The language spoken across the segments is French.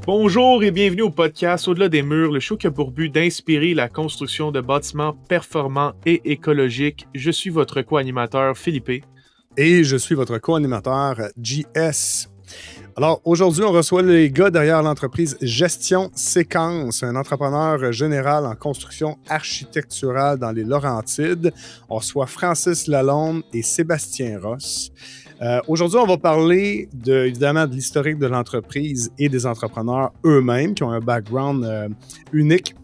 Bonjour et bienvenue au podcast Au-delà des murs, le show qui a pour but d'inspirer la construction de bâtiments performants et écologiques. Je suis votre co-animateur Philippe. Et je suis votre co-animateur JS. Alors, aujourd'hui, on reçoit les gars derrière l'entreprise Gestion Séquence, un entrepreneur général en construction architecturale dans les Laurentides. On reçoit Francis Lalonde et Sébastien Ross. Aujourd'hui, on va parler évidemment de l'historique de l'entreprise et des entrepreneurs eux-mêmes qui ont un background unique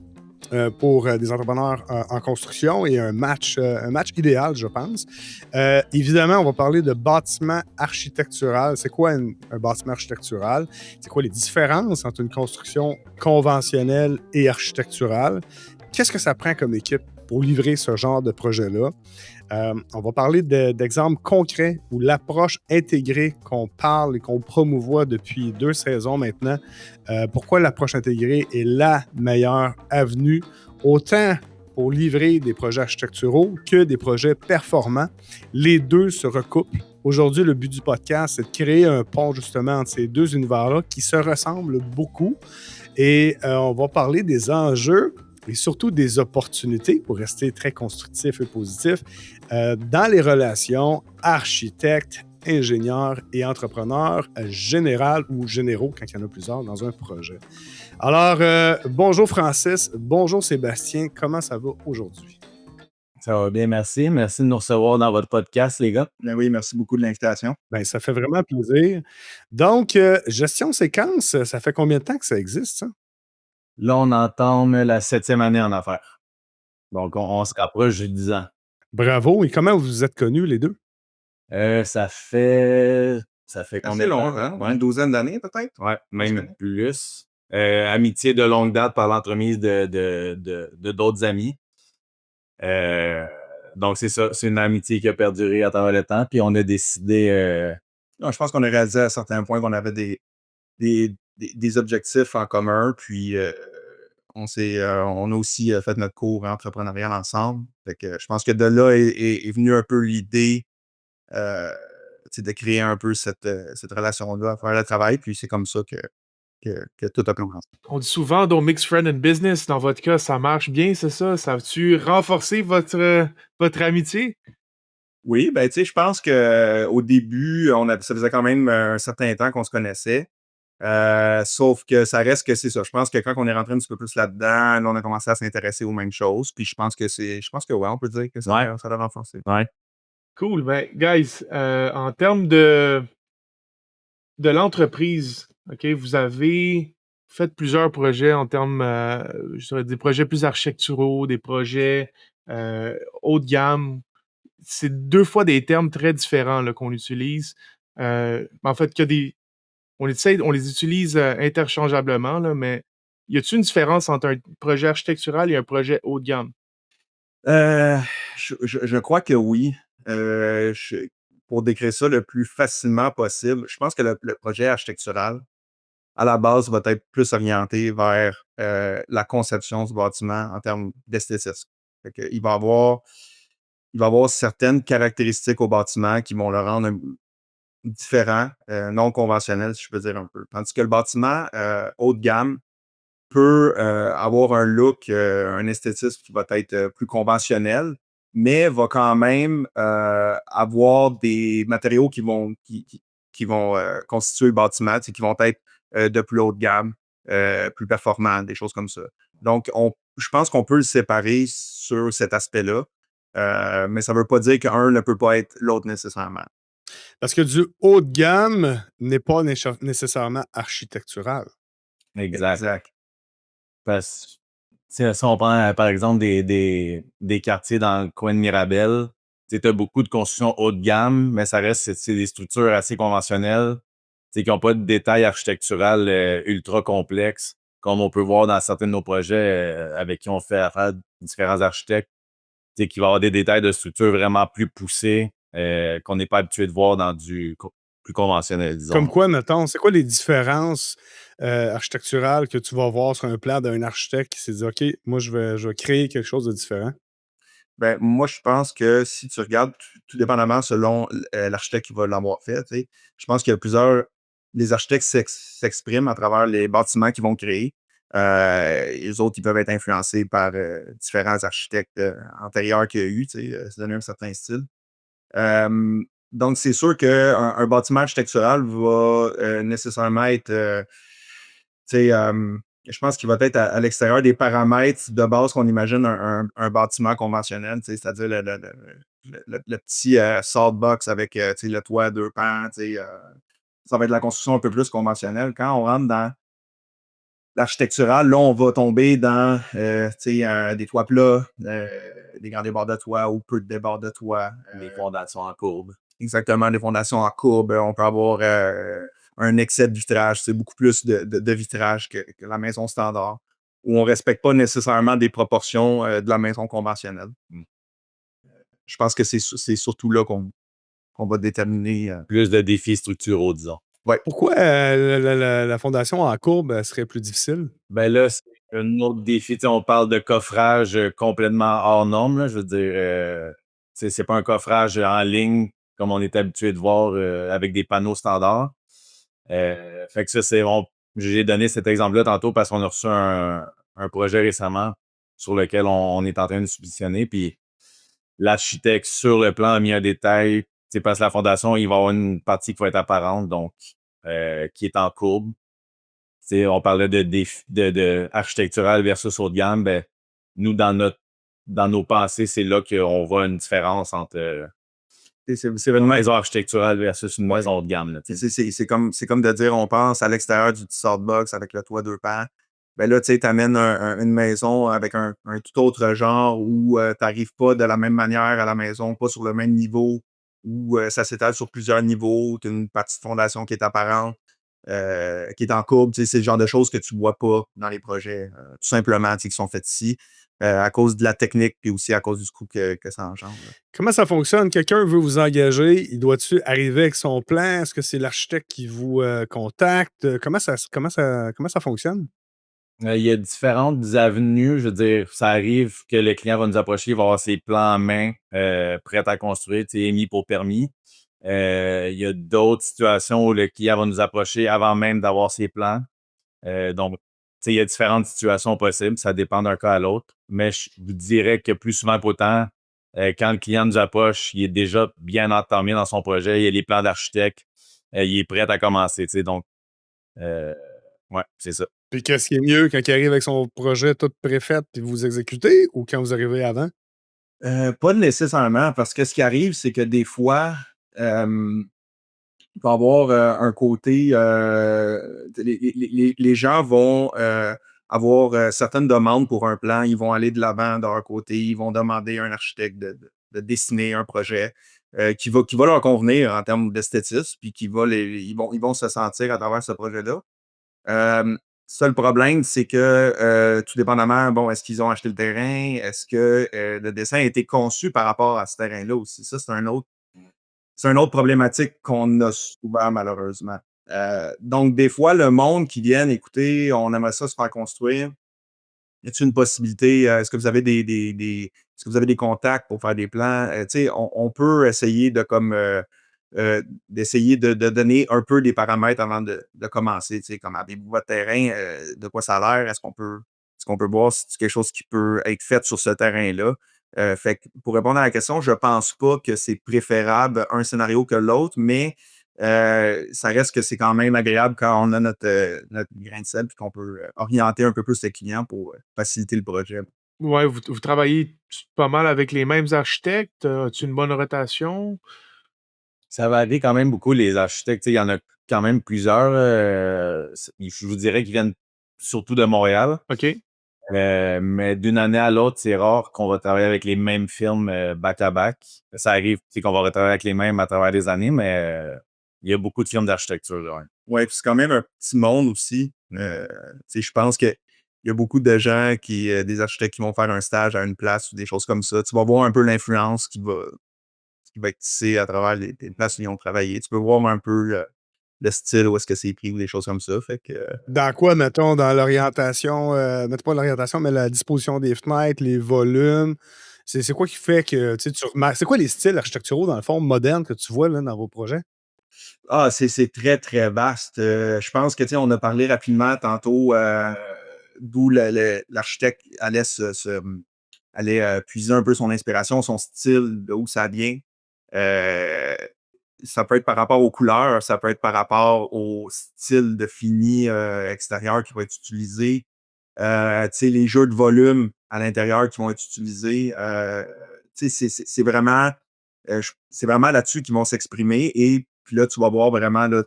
pour des entrepreneurs en construction et un match idéal, je pense. Évidemment, on va parler de bâtiment architectural. C'est quoi un bâtiment architectural? C'est quoi les différences entre une construction conventionnelle et architecturale? Qu'est-ce que ça prend comme équipe pour livrer ce genre de projet-là? On va parler d'exemples concrets où l'approche intégrée qu'on parle et qu'on promouvoit depuis 2 saisons maintenant, pourquoi l'approche intégrée est la meilleure avenue, autant pour livrer des projets architecturaux que des projets performants. Les deux se recoupent. Aujourd'hui, le but du podcast, c'est de créer un pont justement entre ces deux univers-là qui se ressemblent beaucoup. Et on va parler des enjeux et surtout des opportunités, pour rester très constructif et positif, dans les relations architectes, ingénieurs et entrepreneurs général ou généraux, quand il y en a plusieurs dans un projet. Alors, bonjour Francis, bonjour Sébastien, comment ça va aujourd'hui? Ça va bien, merci. Merci de nous recevoir dans votre podcast, les gars. Ben oui, merci beaucoup de l'invitation. Bien, ça fait vraiment plaisir. Donc, Gestion Séquence, ça fait combien de temps que ça existe, ça? Là, on entame la 7e année en affaires. Donc, on se rapproche de 10 ans. Bravo. Et comment vous vous êtes connus, les deux? Ça fait Assez combien de long, temps? hein? Ouais. Une douzaine d'années, peut-être? Ouais, On se même connaît. plus. Amitié de longue date par l'entremise de d'autres amis. Donc, c'est ça. C'est une amitié qui a perduré à travers le temps. Puis, on a décidé... Non, je pense qu'on a réalisé à certains points qu'on avait des objectifs en commun, puis on a aussi fait notre cours entrepreneurial ensemble. Fait que je pense que de là est venue un peu l'idée euh, de créer un peu cette relation-là à faire le travail, puis c'est comme ça que tout a commencé. On dit souvent don't mix friend and business. Dans votre cas, ça marche bien, c'est ça? Ça a-tu renforcé votre amitié? Oui, ben tu sais, je pense qu'au début, ça faisait quand même un certain temps qu'on se connaissait. Sauf que ça reste que c'est ça. Je pense que quand on est rentré un petit peu plus là-dedans, là, on a commencé à s'intéresser aux mêmes choses. Puis je pense que ouais, on peut dire que ça l'a renforcé. Ouais. Cool. Ben, guys, en termes de l'entreprise, OK, vous avez fait plusieurs projets en termes, je dirais des projets plus architecturaux, des projets haut de gamme. C'est 2 fois des termes très différents là, qu'on utilise. En fait, on les utilise interchangeablement, là, mais y a-t-il une différence entre un projet architectural et un projet haut de gamme? Euh, je crois que oui. Pour décrire ça le plus facilement possible, je pense que le projet architectural, à la base, va être plus orienté vers la conception du bâtiment en termes d'esthétisme. Fait que il va avoir certaines caractéristiques au bâtiment qui vont le rendre différent, non conventionnel, si je peux dire un peu. Tandis que le bâtiment haut de gamme peut avoir un look, un esthétisme qui va être plus conventionnel, mais va quand même avoir des matériaux qui vont constituer le bâtiment, tu sais, qui vont être de plus haute gamme, plus performants, des choses comme ça. Donc, je pense qu'on peut le séparer sur cet aspect-là, mais ça ne veut pas dire qu'un ne peut pas être l'autre nécessairement. Parce que du haut de gamme n'est pas nécessairement architectural. Exact. Parce si on prend, par exemple, des quartiers dans le coin de Mirabel, tu as beaucoup de constructions haut de gamme, mais ça reste c'est des structures assez conventionnelles, qui n'ont pas de détails architectural ultra complexes, comme on peut voir dans certains de nos projets avec qui on fait affaire différents architectes, qui va avoir des détails de structure vraiment plus poussés qu'on n'est pas habitué de voir dans du plus conventionnel, disons. Comme quoi, mettons, c'est quoi les différences architecturales que tu vas voir sur un plan d'un architecte qui s'est dit, OK, moi, je vais créer quelque chose de différent? Ben, moi, je pense que si tu regardes tout dépendamment selon l'architecte qui va l'avoir fait, tu sais, je pense qu'il y a les architectes s'expriment à travers les bâtiments qu'ils vont créer. Les autres, ils peuvent être influencés par différents architectes antérieurs qu'il y a eu, se donner un certain style. Donc, c'est sûr qu'un bâtiment architectural va nécessairement être, je pense qu'il va être à l'extérieur des paramètres de base qu'on imagine un bâtiment conventionnel, c'est-à-dire le petit saltbox avec le toit à deux pans. Ça va être la construction un peu plus conventionnelle. Quand on rentre dans l'architectural, là, on va tomber dans des toits plats, des grands débords de toit ou peu de débords de toit. Les fondations en courbe. Exactement, des fondations en courbe. On peut avoir un excès de vitrage. C'est beaucoup plus de vitrage que la maison standard, où on ne respecte pas nécessairement des proportions de la maison conventionnelle. Je pense que c'est surtout là qu'on va déterminer. Plus de défis structuraux, disons. Pourquoi la fondation en courbe serait plus difficile? Ben là, c'est un autre défi. On parle de coffrage complètement hors norme. Là, je veux dire, c'est pas un coffrage en ligne comme on est habitué de voir avec des panneaux standards. Fait que ça, j'ai donné cet exemple-là tantôt parce qu'on a reçu un projet récemment sur lequel on est en train de subventionner. Puis l'architecte, sur le plan, a mis un détail. Parce que la fondation, il va y avoir une partie qui va être apparente, donc qui est en courbe. On parlait de architectural versus haut de gamme. Ben, nous, dans nos pensées, c'est là qu'on voit une différence entre C'est une vraiment maison architecturale versus une maison haut de gamme. Là, c'est comme de dire, on pense à l'extérieur du petit saltbox avec le toit deux pans. Ben là, tu amènes une maison avec un tout autre genre où tu n'arrives pas de la même manière à la maison, pas sur le même niveau, où ça s'étale sur plusieurs niveaux, tu as une partie de fondation qui est apparente, qui est en courbe. C'est le genre de choses que tu ne vois pas dans les projets, tout simplement, qui sont faits ici, à cause de la technique puis aussi à cause du coût que ça engendre. Comment ça fonctionne? Quelqu'un veut vous engager, il doit-tu arriver avec son plan? Est-ce que c'est l'architecte qui vous contacte? Comment ça fonctionne? il y a différentes avenues. Je veux dire, ça arrive que le client va nous approcher, il va avoir ses plans en main, prêts à construire, émis pour permis. Il y a d'autres situations où le client va nous approcher avant même d'avoir ses plans. Donc, il y a différentes situations possibles. Ça dépend d'un cas à l'autre. Mais je vous dirais que plus souvent qu'autant, quand le client nous approche, il est déjà bien entamé dans son projet. Il a les plans d'architecte. Il est prêt à commencer. Donc, ouais, c'est ça. Puis qu'est-ce qui est mieux quand il arrive avec son projet tout préfait puis vous exécutez ou quand vous arrivez avant? Pas nécessairement, parce que ce qui arrive, c'est que des fois, il va y avoir un côté. Les gens vont avoir certaines demandes pour un plan. Ils vont aller de l'avant de leur côté. Ils vont demander à un architecte de dessiner un projet qui va leur convenir en termes d'esthétisme, puis ils vont se sentir à travers ce projet-là. Seul problème, c'est que tout dépendamment, bon, est-ce qu'ils ont acheté le terrain? Est-ce que le dessin a été conçu par rapport à ce terrain-là aussi? Ça, c'est une autre problématique qu'on a souvent, malheureusement. Donc, des fois, le monde qui vient écouter, on aimerait ça se faire construire. Y a-t-il une possibilité? Est-ce que vous avez est-ce que vous avez des contacts pour faire des plans? On peut essayer d'essayer de donner un peu des paramètres avant de commencer. Comme avez-vous votre terrain, de quoi ça a l'air? Est-ce qu'on peut voir si c'est quelque chose qui peut être fait sur ce terrain-là? Fait que pour répondre à la question, je pense pas que c'est préférable un scénario que l'autre, mais ça reste que c'est quand même agréable quand on a notre grain de sel et qu'on peut orienter un peu plus les clients pour faciliter le projet. Ouais, vous travaillez pas mal avec les mêmes architectes? As-tu une bonne rotation? Ça varie quand même beaucoup, les architectes. Il y en a quand même plusieurs. Je vous dirais qu'ils viennent surtout de Montréal. OK. Mais d'une année à l'autre, c'est rare qu'on va travailler avec les mêmes firmes back-à-back. Ça arrive qu'on va retravailler avec les mêmes à travers les années, mais il y a beaucoup de firmes d'architecture. Là, ouais. Oui, puis c'est quand même un petit monde aussi. Je pense qu'il y a beaucoup de gens des architectes qui vont faire un stage à une place ou des choses comme ça. Tu vas voir un peu l'influence qui va être tissée à travers les places où ils ont travaillé. Tu peux voir un peu le style, où est-ce que c'est pris ou des choses comme ça. Fait que, Dans quoi, mettons, dans l'orientation, mettons pas l'orientation, mais la disposition des fenêtres, les volumes. C'est quoi qui fait que tu remarques? C'est quoi les styles architecturaux, dans le fond, modernes que tu vois là, dans vos projets? C'est très, très vaste. Je pense que, tu sais, on a parlé rapidement tantôt d'où l'architecte allait allait puiser un peu son inspiration, son style, de où ça vient. Euh, Ça peut être par rapport aux couleurs, ça peut être par rapport au style de fini extérieur qui va être utilisé. Tu sais, les jeux de volume à l'intérieur qui vont être utilisés. Tu sais, c'est vraiment, c'est vraiment là-dessus qu'ils vont s'exprimer. Et puis là, tu vas voir vraiment, là,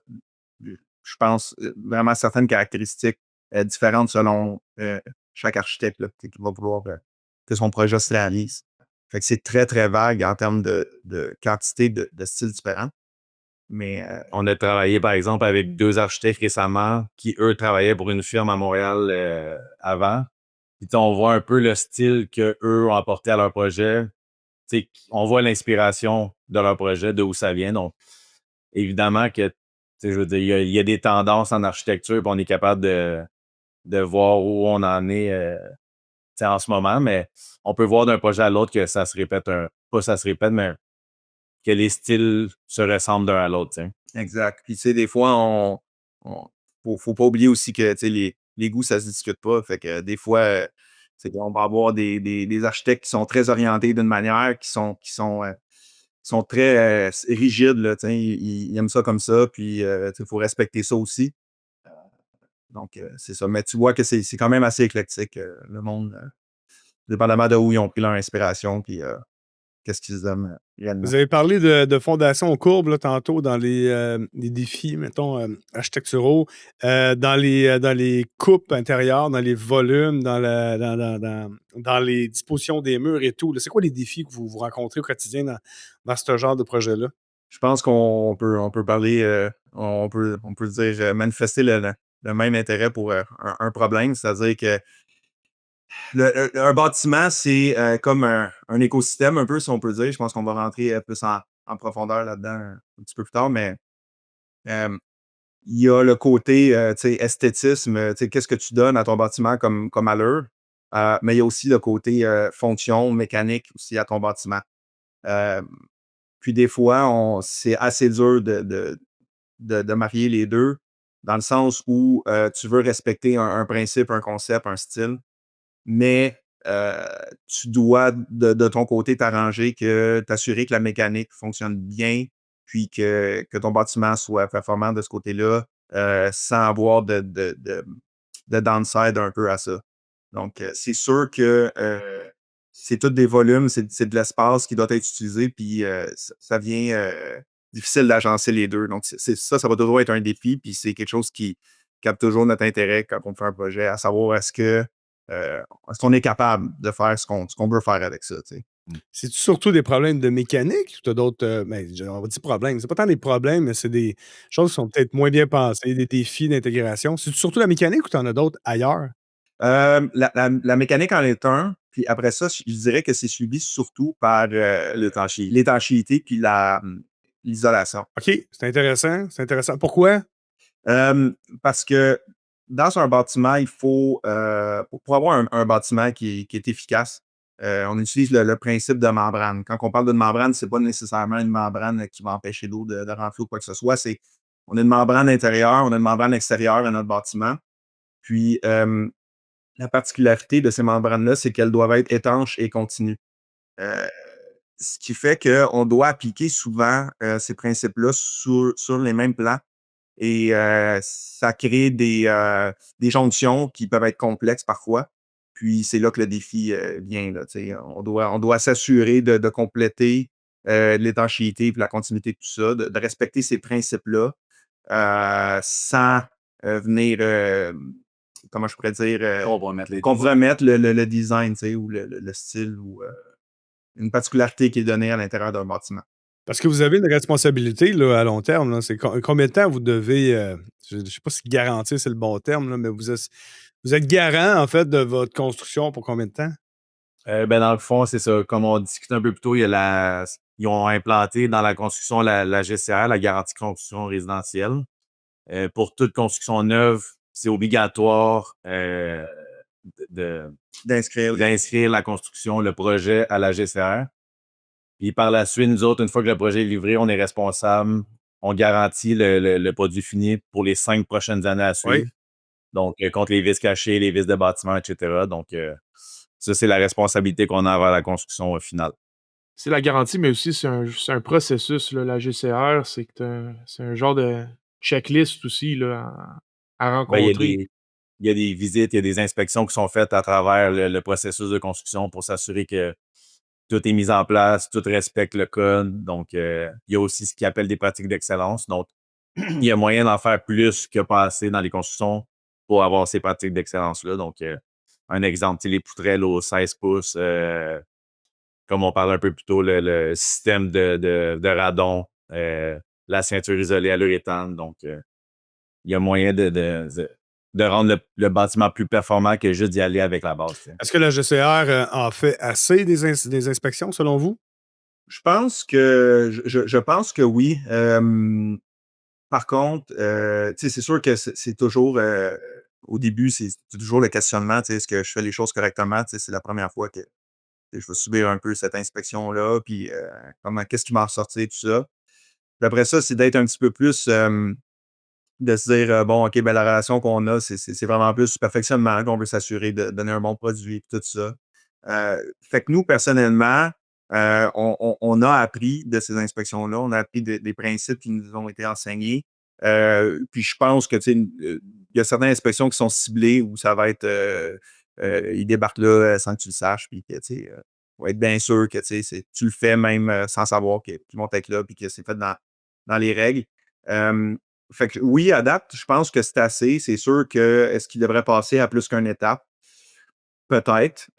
je pense, vraiment certaines caractéristiques différentes selon chaque architecte là, qui va vouloir que son projet se réalise. Fait que c'est très, très vague en termes de quantité de styles différents. Mais On a travaillé, par exemple, avec 2 architectes récemment qui, eux, travaillaient pour une firme à Montréal avant. Puis on voit un peu le style qu'eux ont apporté à leur projet. Tu sais, on voit l'inspiration de leur projet, de où ça vient. Donc, évidemment que, tu sais, je veux dire, il y a des tendances en architecture, puis on est capable de voir où on en est tu sais, en ce moment, mais on peut voir d'un projet à l'autre que ça se répète pas ça se répète, mais que les styles se ressemblent d'un à l'autre, tu sais. exact. Puis, tu sais, des fois, faut pas oublier aussi que, tu sais, les goûts, ça se discute pas. Fait que des fois, c'est qu'on va avoir des architectes qui sont très orientés d'une manière, qui sont très rigides, là, tu sais, ils aiment ça comme ça, puis, tu sais, il faut respecter ça aussi. Donc, c'est ça. Mais tu vois que c'est quand même assez éclectique, le monde, dépendamment de où ils ont pris leur inspiration, puis qu'est-ce qu'ils aiment réellement. Vous avez parlé de fondation courbe là, tantôt dans les défis, mettons, architecturaux, dans les coupes intérieures, dans les volumes, dans les dispositions des murs et tout. Là. C'est quoi les défis que vous rencontrez au quotidien dans ce genre de projet-là? Je pense qu'on peut parler, on peut dire, manifester le même intérêt pour un problème, c'est-à-dire que un bâtiment, c'est comme un écosystème, un peu, si on peut dire. Je pense qu'on va rentrer plus en profondeur là-dedans un petit peu plus tard, mais euh, il y a le côté tu sais, esthétisme, tu sais, qu'est-ce que tu donnes à ton bâtiment comme allure, mais il y a aussi le côté fonction mécanique aussi à ton bâtiment. Euh, Puis des fois, c'est assez dur de marier les deux, dans le sens où tu veux respecter un principe, un concept, un style, mais tu dois de ton côté t'arranger t'assurer que la mécanique fonctionne bien, puis que ton bâtiment soit performant de ce côté-là, sans avoir de downside un peu à ça. Donc, c'est sûr que c'est tous des volumes, c'est de l'espace qui doit être utilisé, puis ça vient difficile d'agencer les deux. Donc, ça va toujours être un défi, puis c'est quelque chose qui capte toujours notre intérêt quand on fait un projet, à savoir est-ce qu'on est capable de faire ce qu'on veut faire avec ça, tu sais. C'est-tu surtout des problèmes de mécanique ou tu as d'autres. On va dire problèmes. C'est pas tant des problèmes, mais c'est des choses qui sont peut-être moins bien pensées, des défis d'intégration. C'est surtout la mécanique ou tu en as d'autres ailleurs? La mécanique en est un, puis après ça, je dirais que c'est suivi surtout par l'étanchéité puis l'isolation. OK, c'est intéressant. C'est intéressant. Pourquoi? Euh, Parce que dans un bâtiment, il faut, pour avoir un bâtiment qui est efficace, on utilise le principe de membrane. Quand on parle d'une membrane, c'est pas nécessairement une membrane qui va empêcher l'eau de rentrer ou quoi que ce soit. On a une membrane intérieure, on a une membrane extérieure à notre bâtiment. Puis, la particularité de ces membranes-là, c'est qu'elles doivent être étanches et continues. Euh, Ce qui fait qu'on doit appliquer souvent ces principes-là sur les mêmes plans. Et ça crée des jonctions qui peuvent être complexes parfois. Puis c'est là que le défi vient. Là, tu sais. On doit s'assurer de compléter l'étanchéité et la continuité de tout ça, de respecter ces principes-là sans venir, comment je pourrais dire, compromettre le design, tu sais, ou le style ou une particularité qui est donnée à l'intérieur d'un bâtiment. Parce que vous avez une responsabilité là, à long terme. Là. C'est combien de temps vous devez. Je ne sais pas si garantir, c'est le bon terme, là, mais vous êtes garant, en fait, de votre construction pour combien de temps? Ben, dans le fond, c'est ça. Comme on discutait un peu plus tôt, ils ont implanté dans la construction la GCR, la garantie de construction résidentielle. Pour toute construction neuve, c'est obligatoire de- D'inscrire. d'inscrire la construction, le projet à la GCR. Puis par la suite, nous autres, une fois que le projet est livré, on est responsable on garantit le produit fini pour les 5 prochaines années à Oui. suivre. Donc, contre les vices cachés, les vices de bâtiment, etc. Donc, ça, c'est la responsabilité qu'on a envers la construction finale. C'est la garantie, mais aussi c'est un processus, là, la GCR, c'est un genre de checklist aussi là, à Ben, rencontrer. il y a des visites, il y a des inspections qui sont faites à travers le processus de construction pour s'assurer que tout est mis en place, tout respecte le code. Donc, il y a aussi ce qu'ils appellent des pratiques d'excellence. Donc, il y a moyen d'en faire plus que pas assez dans les constructions pour avoir ces pratiques d'excellence-là. Donc, un exemple, tu sais, les poutrelles aux 16 pouces, comme on parlait un peu plus tôt, le système de radon, la ceinture isolée à l'uréthane. Donc, il y a moyen de rendre le bâtiment plus performant que juste d'y aller avec la base. Tu sais. Est-ce que la GCR en fait assez des inspections, selon vous? Je pense que oui. Par contre, tu sais, c'est sûr que c'est toujours, au début, c'est toujours le questionnement, tu sais, est-ce que je fais les choses correctement? Tu sais, c'est la première fois que je vais subir un peu cette inspection-là, puis qu'est-ce qui m'a ressorti, tout ça. Puis après ça, c'est d'être un petit peu plus, de se dire, bon, OK, ben la relation qu'on a, c'est vraiment plus du perfectionnement, qu'on veut s'assurer de donner un bon produit, puis tout ça. Fait que nous, personnellement, on a appris de ces inspections-là, on a appris des principes qui nous ont été enseignés. Puis je pense que, tu sais, il y a certaines inspections qui sont ciblées où ça va être, ils débarquent là sans que tu le saches, puis que, tu sais, faut être bien sûr que, tu sais, tu le fais même sans savoir que tout le monde est là, puis que c'est fait dans les règles. Euh, Fait que oui, à date, je pense que c'est assez. C'est sûr que est-ce qu'il devrait passer à plus qu'une étape? Peut-être.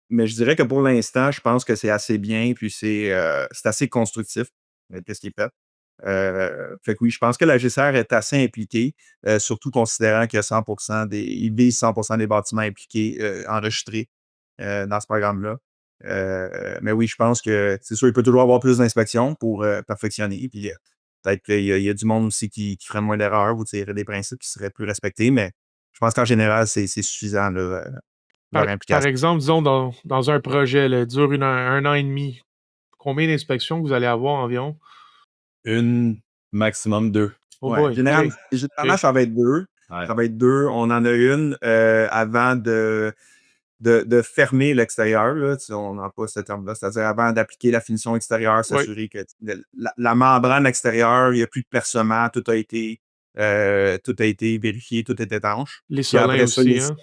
Mais je dirais que pour l'instant, je pense que c'est assez bien, puis c'est assez constructif, qu'est-ce qui est fait. Fait que oui, je pense que la GCR est assez impliquée, surtout considérant qu'il y a 100% ils visent 100% des bâtiments impliqués, enregistrés dans ce programme-là. Mais oui, je pense que c'est sûr, il peut toujours avoir plus d'inspections pour perfectionner. Puis peut-être qu'il y a du monde aussi qui ferait moins d'erreurs ou tirer des principes qui seraient plus respectés, mais je pense qu'en général, c'est suffisant, là, leur Par implication. exemple, disons, dans un projet, là, dure un an et demi, combien d'inspections vous allez avoir environ? Une, maximum 2. Oh Ouais, boy, généralement, OK. généralement, OK. ça va être deux. Ouais. Ça va être deux. On en a une avant de fermer l'extérieur, là, on n'a pas ce terme-là, c'est-à-dire avant d'appliquer la finition extérieure, Oui, s'assurer que la membrane extérieure, il n'y a plus de percement, tout a été vérifié, tout est étanche. les Puis solins après ça, aussi, hein?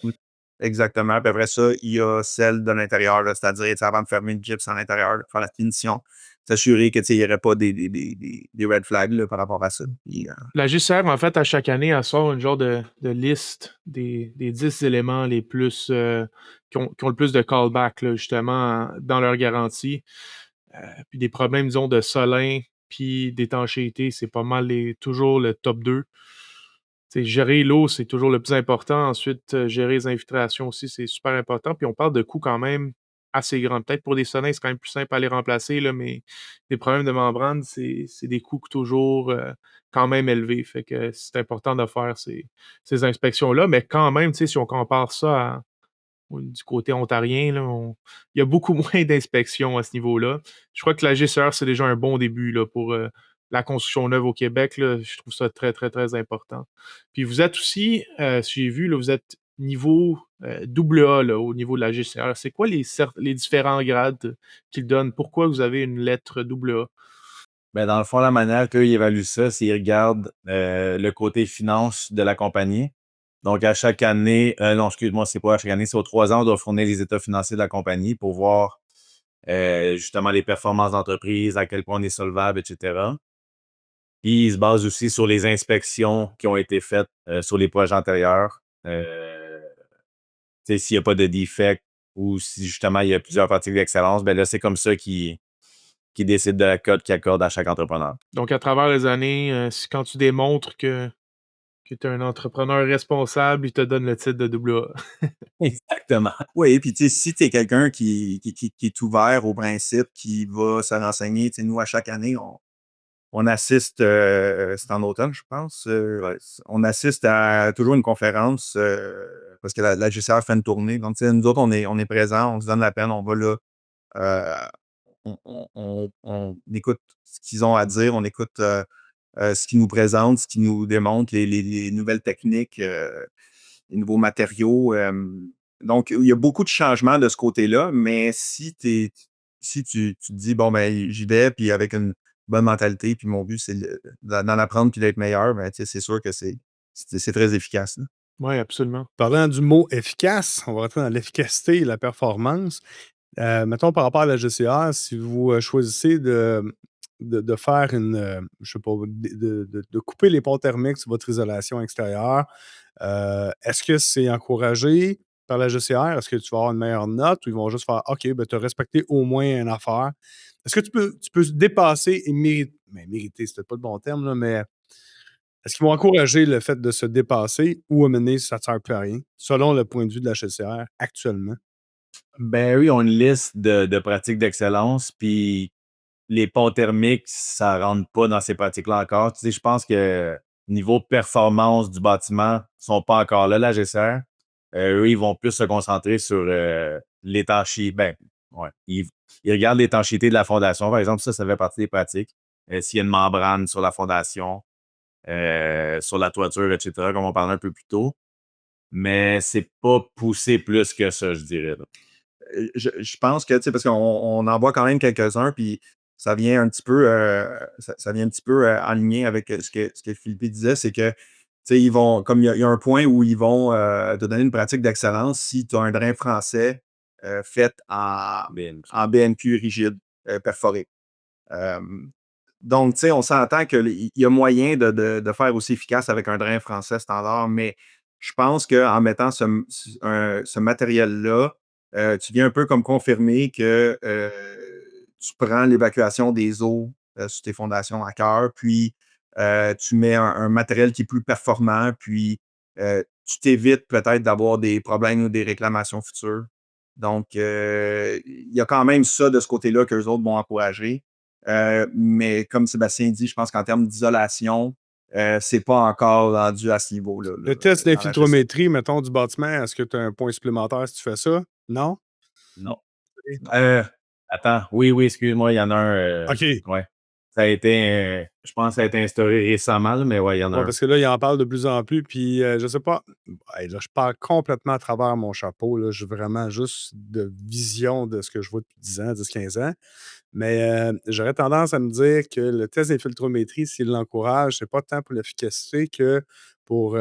exactement. Puis après ça, il y a celle de l'intérieur, là, c'est-à-dire tu sais, avant de fermer le gyps en intérieur, de faire la finition, s'assurer que, tu sais, il n'y aurait pas des red flags là, par rapport à ça. Puis, La GCR, en fait, à chaque année, elle sort une genre de liste des 10 éléments les plus, qui ont le plus de callback, là, justement, dans leur garantie. Puis des problèmes, disons, de solin puis d'étanchéité, c'est pas mal toujours le top 2. T'sais, gérer l'eau, c'est toujours le plus important. Ensuite, gérer les infiltrations aussi, c'est super important. Puis on parle de coûts quand même assez grands. Peut-être pour des solins, c'est quand même plus simple à les remplacer, là, mais les problèmes de membrane, c'est des coûts toujours quand même élevés. Fait que c'est important de faire ces inspections-là. Mais quand même, si on compare ça du côté ontarien, là, il y a beaucoup moins d'inspections à ce niveau-là. Je crois que la GCR, c'est déjà un bon début là, pour la construction neuve au Québec. Là. Je trouve ça très, très, très important. Puis vous êtes aussi, si j'ai vu, là, vous êtes niveau AA là, au niveau de la GCR. C'est quoi les différents grades qu'ils donnent? Pourquoi vous avez une lettre AA? Ben, dans le fond, la manière qu'eux ils évaluent ça, c'est qu'ils regardent le côté finance de la compagnie. Donc, à chaque année, non, excuse-moi, c'est pas à chaque année, c'est aux 3 ans, on doit fournir les états financiers de la compagnie pour voir justement les performances d'entreprise, à quel point on est solvable, etc. Puis, ils se basent aussi sur les inspections qui ont été faites sur les projets antérieurs. Tu sais, s'il n'y a pas de defect ou si justement il y a plusieurs pratiques d'excellence, ben là, c'est comme ça qu'ils décident de la cote qu'ils accordent à chaque entrepreneur. Donc, à travers les années, quand tu démontres que tu es un entrepreneur responsable, ils te donnent le titre de AA. Exactement. oui, puis tu sais, si tu es quelqu'un qui est ouvert au principe, qui va se renseigner, tu sais, nous, à chaque année, on assiste, c'est en automne, je pense, ouais, on assiste à toujours une conférence parce que la GCR fait une tournée. Donc, tu sais, nous autres, on est présents, on se donne la peine, on va là, euh, on écoute ce qu'ils ont à dire, on écoute ce qu'ils nous présentent, ce qu'ils nous démontrent, les nouvelles techniques, les nouveaux matériaux. Donc, il y a beaucoup de changements de ce côté-là, mais si tu te dis, bon, ben, j'y vais, puis avec une bonne mentalité, puis mon but, c'est d'en apprendre puis d'être meilleur, ben, tu sais, c'est sûr que c'est très efficace, là. Oui, absolument. Parlant du mot efficace, on va rentrer dans l'efficacité et la performance. Mettons par rapport à la GCR, si vous choisissez de faire je sais pas, de couper les ponts thermiques sur votre isolation extérieure, est-ce que c'est encouragé par la GCR? Est-ce que tu vas avoir une meilleure note ou ils vont juste faire OK, ben, tu as respecté au moins une affaire? Est-ce que tu peux se dépasser et mériter, c'est peut-être pas le bon terme, là, mais est-ce qu'ils vont encourager le fait de se dépasser ou amener ça ne sert plus à rien, selon le point de vue de la GCR actuellement? Ben oui, ils ont une liste de pratiques d'excellence, puis les ponts thermiques, ça rentre pas dans ces pratiques-là encore. Tu sais, je pense que niveau performance du bâtiment, ils sont pas encore là, la GCR. Eux, ils vont plus se concentrer sur l'étanchéité. Ben, ouais. Ils regardent l'étanchéité de la fondation. Par exemple, ça fait partie des pratiques. S'il y a une membrane sur la fondation, sur la toiture, etc., comme on parlait un peu plus tôt. Mais c'est pas poussé plus que ça, je dirais, là. Je pense que, tu sais, parce qu'on en voit quand même quelques-uns, puis ça vient un petit peu, ça vient un petit peu en lien avec ce que Philippe disait, c'est que, tu sais, ils vont, comme il y a un point où ils vont te donner une pratique d'excellence si tu as un drain français fait BNQ. en BNQ rigide, perforé. Euh, donc, tu sais, on s'entend qu'il y a moyen de faire aussi efficace avec un drain français standard, mais je pense qu'en mettant ce matériel-là, tu viens un peu comme confirmer que tu prends l'évacuation des eaux sur tes fondations à cœur, puis tu mets un matériel qui est plus performant, puis tu t'évites peut-être d'avoir des problèmes ou des réclamations futures. Donc, il y a quand même ça de ce côté-là qu'eux autres vont encourager. Mais comme Sébastien dit, je pense qu'en termes d'isolation, c'est pas encore rendu à ce niveau-là, là, Le test dans la gestion. d'infiltrométrie, mettons, du bâtiment, est-ce que tu as un point supplémentaire si tu fais ça? Non? Non. Attends, oui, excuse-moi, il y en a un. OK. Ouais. Ça a été, je pense que ça a été instauré récemment, là, mais ouais, il y en a Ouais, un. parce que là, il en parle de plus en plus, puis je sais pas, hey, là, je parle complètement à travers mon chapeau, là. J'ai vraiment juste de vision de ce que je vois depuis 10 ans, 10-15 ans. Mais j'aurais tendance à me dire que le test d'infiltrométrie, s'il l'encourage, c'est pas tant pour l'efficacité que pour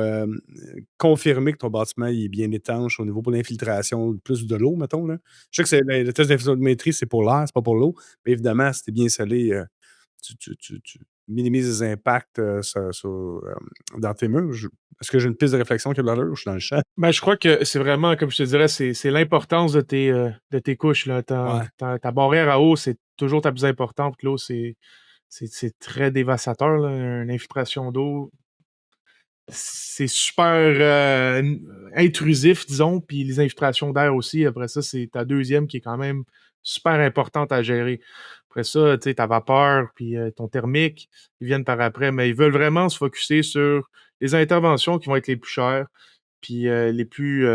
confirmer que ton bâtiment il est bien étanche au niveau pour l'infiltration, plus de l'eau, mettons, là. Je sais que le test d'infiltrométrie, c'est pour l'air, c'est pas pour l'eau, mais évidemment, si tu bien scellé, tu minimises les impacts dans tes murs. Est-ce que j'ai une piste de réflexion qui a de l'allure ou je suis dans le champ? Ben, je crois que c'est vraiment, comme je te dirais, c'est l'importance de tes couches, là. Ouais. Ta barrière à eau, c'est toujours ta plus importante. L'eau, c'est très dévastateur, là. Une infiltration d'eau, c'est super intrusif, disons. Puis les infiltrations d'air aussi. Après ça, c'est ta deuxième qui est quand même super importante à gérer. Après ça, tu sais, ta vapeur, puis ton thermique, ils viennent par après. Mais ils veulent vraiment se focusser sur les interventions qui vont être les plus chères, puis les Ben, plus,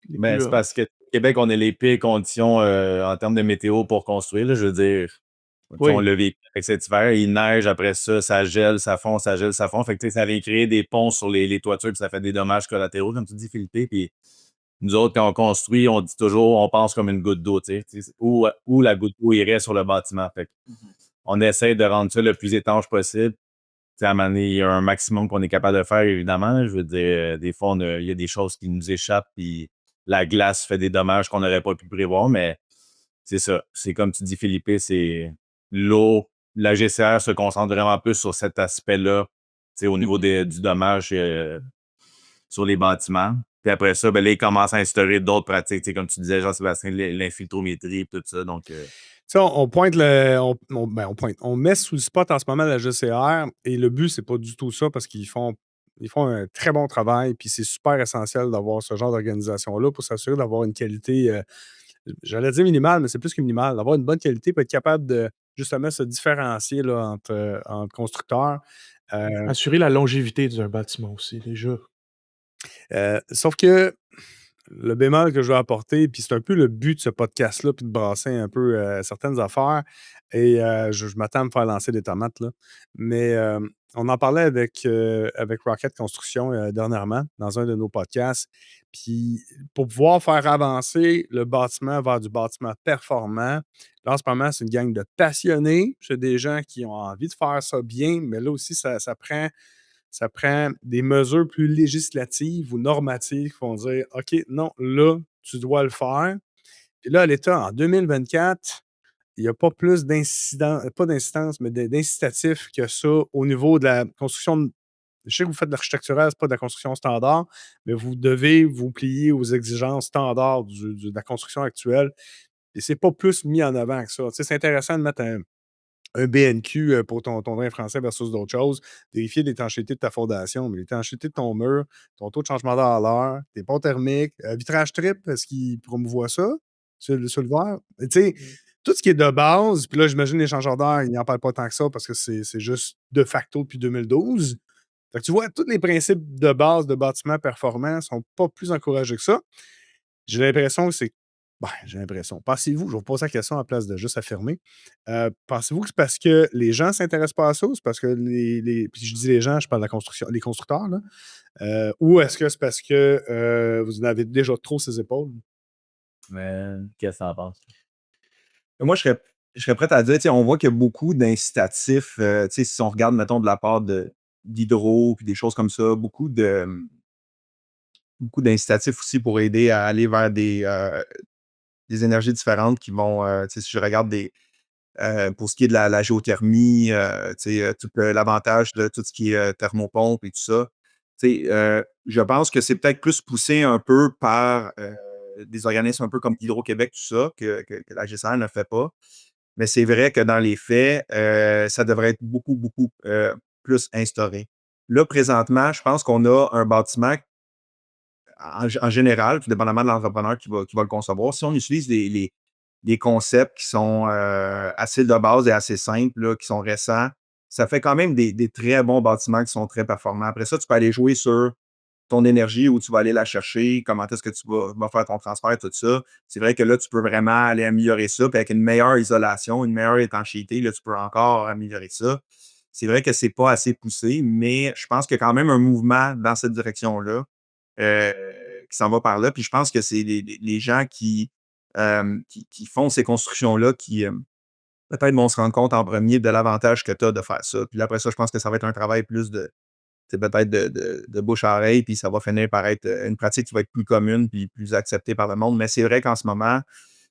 c'est parce que au Québec, on a les pires conditions en termes de météo pour construire, là, je veux dire. Tu sais, on oui, l'a vécu avec cet hiver, il neige, après ça gèle, ça fond, ça gèle, ça fond. Fait que, tu sais, ça vient créer des ponts sur les toitures, puis ça fait des dommages collatéraux, comme tu dis, Philippe. Puis nous autres, quand on construit, on dit toujours, on pense comme une goutte d'eau, tu sais, où la goutte d'eau irait sur le bâtiment. Fait que on essaie de rendre ça le plus étanche possible. Tu sais, à un moment donné, il y a un maximum qu'on est capable de faire, évidemment. Je veux dire, des fois, il y a des choses qui nous échappent, puis la glace fait des dommages qu'on n'aurait pas pu prévoir, mais c'est ça. C'est comme tu dis, Philippe, c'est l'eau. La GCR se concentre vraiment plus sur cet aspect-là, tu sais, au niveau du dommage sur les bâtiments. Puis après ça, ben là, ils commencent à instaurer d'autres pratiques, tu sais, comme tu disais, Jean-Sébastien, l'infiltrométrie et tout ça. Donc, Tu sais, on pointe on pointe. On met sous le spot en ce moment la GCR et le but, c'est pas du tout ça parce qu'ils font un très bon travail, puis c'est super essentiel d'avoir ce genre d'organisation-là pour s'assurer d'avoir une qualité, j'allais dire minimale, mais c'est plus que minimal, d'avoir une bonne qualité pour être capable de justement se différencier là, entre constructeurs. assurer la longévité d'un bâtiment aussi, déjà. Sauf que le bémol que je veux apporter, puis c'est un peu le but de ce podcast-là, puis de brasser un peu certaines affaires. Et je m'attends à me faire lancer des tomates, là. Mais on en parlait avec Rocket Construction dernièrement, dans un de nos podcasts. Puis pour pouvoir faire avancer le bâtiment vers du bâtiment performant, là, en ce moment, c'est une gang de passionnés. C'est des gens qui ont envie de faire ça bien, mais là aussi, ça prend des mesures plus législatives ou normatives qui vont dire OK, non, là, tu dois le faire. Puis là, l'État, en 2024, il n'y a pas plus pas d'incidence, mais d'incitatifs que ça au niveau de la construction. Je sais que vous faites de l'architectural, c'est pas de la construction standard, mais vous devez vous plier aux exigences standards de la construction actuelle. Et c'est pas plus mis en avant que ça. Tu sais, c'est intéressant de mettre un BNQ pour ton drain français versus d'autres choses. Vérifier l'étanchéité de ta fondation, mais l'étanchéité de ton mur, ton taux de changement d'air à l'heure, tes ponts thermiques, vitrage triple, est-ce qu'ils promouvoient ça sur le verre? Tu sais, tout ce qui est de base, puis là, j'imagine l'échangeur d'air, ils n'en parlent pas tant que ça parce que c'est juste de facto depuis 2012. Fait que tu vois, tous les principes de base de bâtiments performants ne sont pas plus encouragés que ça. J'ai l'impression que c'est. Ben, j'ai l'impression. Pensez-vous, je vais vous poser la question à la place de juste affirmer. Pensez-vous que c'est parce que les gens ne s'intéressent pas à ça ou c'est parce que puis je dis les gens, je parle de la construction, les constructeurs, là. Ou est-ce que c'est parce que vous en avez déjà trop ses épaules? Mais qu'est-ce que t'en penses? Moi, je serais prêt à dire, tu sais, on voit qu'il y a beaucoup d'incitatifs, tu sais, si on regarde, mettons, de la part d'Hydro, puis des choses comme ça, beaucoup d'incitatifs aussi pour aider à aller vers des énergies différentes qui vont, tu sais, si je regarde pour ce qui est de la géothermie, tu sais, tout l'avantage de tout ce qui est thermopompe et tout ça. Tu sais, je pense que c'est peut-être plus poussé un peu par des organismes un peu comme Hydro-Québec, tout ça, que la GCR ne fait pas. Mais c'est vrai que dans les faits, ça devrait être beaucoup, beaucoup plus instauré. Là, présentement, je pense qu'on a un bâtiment en général, tout dépendamment de l'entrepreneur qui va le concevoir. Si on utilise des concepts qui sont assez de base et assez simples, là, qui sont récents, ça fait quand même des très bons bâtiments qui sont très performants. Après ça, tu peux aller jouer sur ton énergie, où tu vas aller la chercher, comment est-ce que tu vas faire ton transfert, tout ça. C'est vrai que là, tu peux vraiment aller améliorer ça. Puis avec une meilleure isolation, une meilleure étanchéité, là, tu peux encore améliorer ça. C'est vrai que c'est pas assez poussé, mais je pense qu'il y a quand même un mouvement dans cette direction-là euh, qui s'en va par là. Puis je pense que c'est les gens qui font ces constructions-là qui peut-être vont se rendre compte en premier de l'avantage que tu as de faire ça. Puis là, après ça, je pense que ça va être un travail plus c'est peut-être de bouche à oreille, puis ça va finir par être une pratique qui va être plus commune puis plus acceptée par le monde. Mais c'est vrai qu'en ce moment,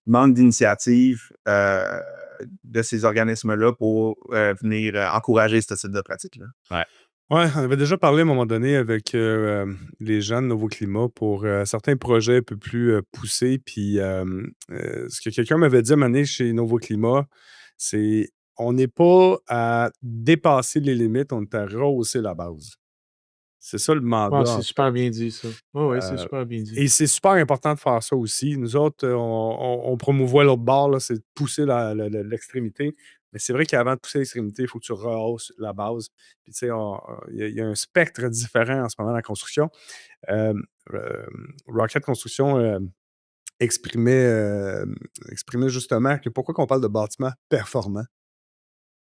il manque d'initiatives de ces organismes-là pour venir encourager ce type de pratique-là. Ouais. Ouais, on avait déjà parlé à un moment donné avec les gens de Nouveau Climat pour certains projets un peu plus poussés. Puis ce que quelqu'un m'avait dit à un moment donné chez Nouveau Climat, c'est on n'est pas à dépasser les limites, on est à rehausser la base. C'est ça le Ah, mandat, c'est en fait. super bien dit, ça. Ouais, ouais, c'est Euh, super bien dit. et c'est super important de faire ça aussi. Nous autres, on promouvoit l'autre bord, là, c'est de pousser l'extrémité. Mais c'est vrai qu'avant de pousser l'extrémité, il faut que tu rehausses la base. Puis, tu sais, il y a un spectre différent en ce moment dans la construction. Euh, euh, Rocket Construction exprimait justement que pourquoi qu'on parle de bâtiment performant.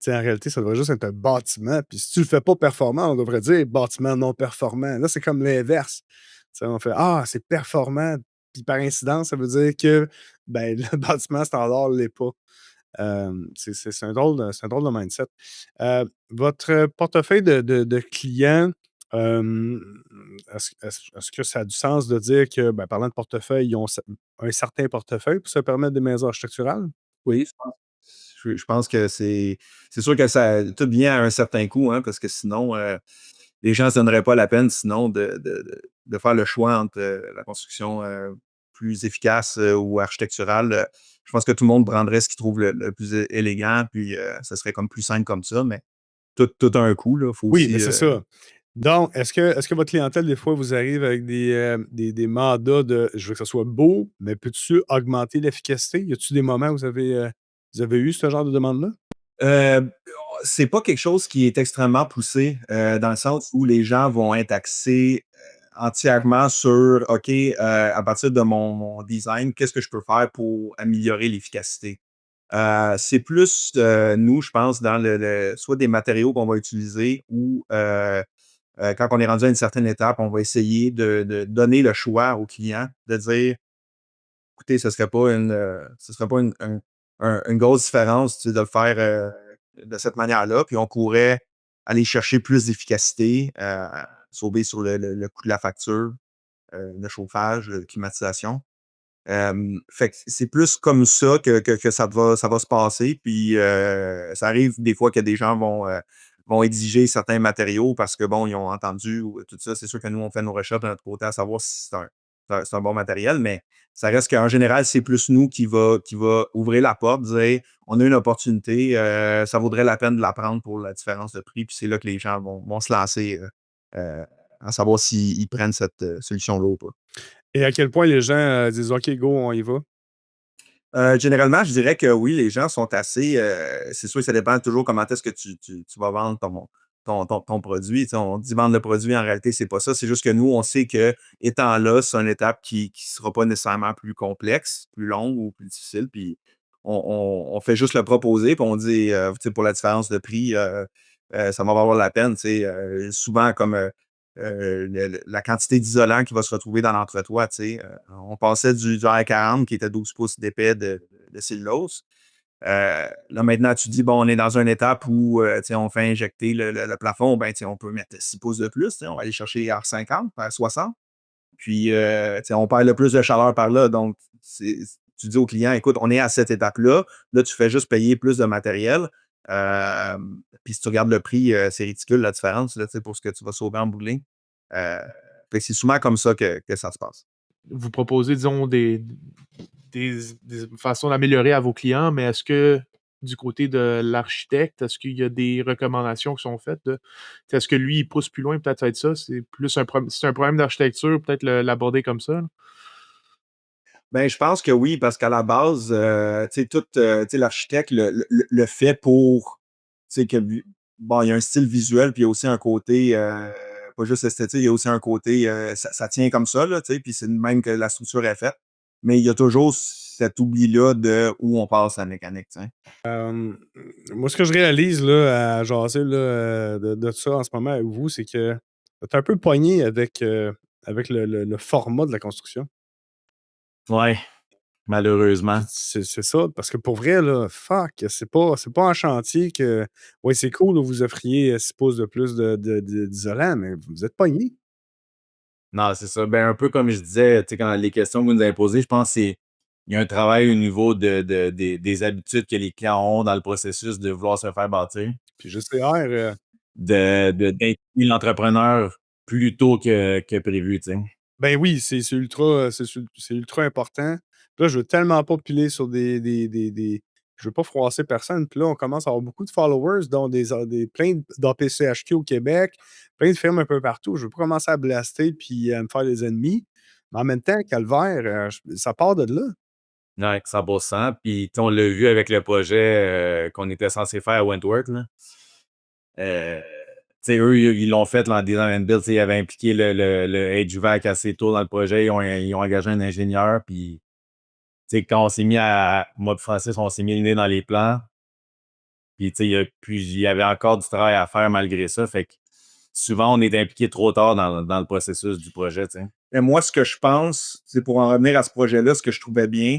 Tu sais, en réalité, ça devrait juste être un bâtiment. Puis si tu le fais pas performant, on devrait dire bâtiment non performant. Là, c'est comme l'inverse. Tu sais, on fait Ah, c'est performant. Puis par incidence, ça veut dire que ben, le bâtiment standard ne l'est pas. C'est un drôle de mindset. Votre portefeuille de clients, est-ce que ça a du sens de dire que, ben, parlant de portefeuille, ils ont un certain portefeuille pour se permettre des maisons architecturales? Oui, je pense que c'est sûr que ça tout vient à un certain coût, hein, parce que sinon, les gens ne se donneraient pas la peine sinon de faire le choix entre la construction plus efficace ou architecturale. Je pense que tout le monde prendrait ce qu'il trouve le plus élégant, puis ça serait comme plus simple comme ça, mais tout a un coût, là. Faut Oui, mais aussi. c'est ça. Donc, est-ce que votre clientèle, des fois, vous arrive avec des mandats de je veux que ça soit beau, mais peux-tu augmenter l'efficacité? Y a-tu des moments où vous avez eu ce genre de demande-là? Euh, c'est pas quelque chose qui est extrêmement poussé dans le sens où les gens vont être axés. entièrement sur, OK, à partir de mon design, qu'est-ce que je peux faire pour améliorer l'efficacité? C'est plus, nous, je pense, dans soit des matériaux qu'on va utiliser ou quand on est rendu à une certaine étape, on va essayer de donner le choix au client, de dire, écoutez, ce serait pas une grosse différence de le faire de cette manière-là, puis on pourrait aller chercher plus d'efficacité, sauver sur le coût de la facture, le chauffage, la climatisation. Fait que c'est plus comme ça que ça va se passer. Puis ça arrive des fois que des gens vont exiger certains matériaux parce que bon, ils ont entendu ou tout ça. C'est sûr que nous, on fait nos recherches de notre côté à savoir si c'est un bon matériel, mais ça reste qu'en général, c'est plus nous qui va ouvrir la porte, dire on a une opportunité, ça vaudrait la peine de la prendre pour la différence de prix. Puis c'est là que les gens vont se lancer à savoir s'ils prennent cette solution-là ou pas. Et à quel point les gens disent OK, go, on y va? Généralement, je dirais que oui, les gens sont assez, c'est sûr que ça dépend toujours comment est-ce que tu vas vendre ton produit. Tu sais, on dit vendre le produit, en réalité, c'est pas ça. C'est juste que nous, on sait que étant là, c'est une étape qui sera pas nécessairement plus complexe, plus longue ou plus difficile. Puis on fait juste le proposer, puis on dit, tu sais, pour la différence de prix, ça va valoir la peine. Tu sais, souvent, comme la quantité d'isolant qui va se retrouver dans l'entretoit. Tu sais, on passait du R40 qui était 12 pouces d'épais de cellulose. Là, maintenant, tu dis, bon, on est dans une étape où tu sais, on fait injecter le plafond, ben, tu sais, on peut mettre 6 pouces de plus. Tu sais, on va aller chercher R50, R60. Puis, tu sais, on perd le plus de chaleur par là. Donc, tu dis au client, écoute, on est à cette étape-là. Là, tu fais juste payer plus de matériel. Puis, si tu regardes le prix, c'est ridicule la différence là, tu sais, pour ce que tu vas sauver en bout de ligne. Fait que c'est souvent comme ça que ça se passe. Vous proposez, disons, des façons d'améliorer à vos clients, mais est-ce que du côté de l'architecte, est-ce qu'il y a des recommandations qui sont faites est-ce que lui, il pousse plus loin, peut-être être ça? C'est plus c'est un problème d'architecture, peut-être l'aborder comme ça, là? Ben, je pense que oui, parce qu'à la base, tu sais, tout, tu sais, l'architecte le fait pour, tu sais, bon, il y a un style visuel, puis il y a aussi un côté, pas juste esthétique, il y a aussi un côté, ça tient comme ça, là, tu sais, puis c'est de même que la structure est faite. Mais il y a toujours cet oubli-là de où on passe à la mécanique, tu sais. Moi, ce que je réalise là, à jaser là, de ça en ce moment avec vous, c'est que vous êtes un peu pogné avec le format de la construction. Ouais, malheureusement. Puis c'est ça, parce que pour vrai, là, fuck, c'est pas en chantier que. Oui, c'est cool, là, vous offriez 6 pouces de plus d'isolant, mais vous êtes pogné. Non, c'est ça. Ben, un peu comme je disais, tu sais, quand les questions que vous nous avez posées, je pense qu'il y a un travail au niveau des habitudes que les clients ont dans le processus de vouloir se faire bâtir, Puis GCR, d'impliquer l'entrepreneur plus tôt que prévu, tu sais. ben oui, c'est ultra, c'est ultra important. Puis là, je veux tellement pas piler sur des je veux pas froisser personne. Puis là, on commence à avoir beaucoup de followers, dont plein d'APCHQ au Québec, plein de firmes un peu partout. Je veux pas commencer à blaster puis à me faire des ennemis. Mais en même temps, calvaire, ça part de là. Ouais, 100%. Puis, tu sais, on l'a vu avec le projet qu'on était censé faire à Wentworth, là. Tu sais, eux, ils l'ont fait là, en design and build. Tu sais, ils avaient impliqué le HVAC assez tôt dans le projet. Ils ont engagé un ingénieur. Puis, tu sais, quand on s'est mis moi et Francis, on s'est mis le nez dans les plans. Puis, tu sais, il y avait encore du travail à faire malgré ça. Fait que souvent, on est impliqué trop tard dans le processus du projet, tu sais. Et moi, ce que je pense, c'est pour en revenir à ce projet-là, ce que je trouvais bien,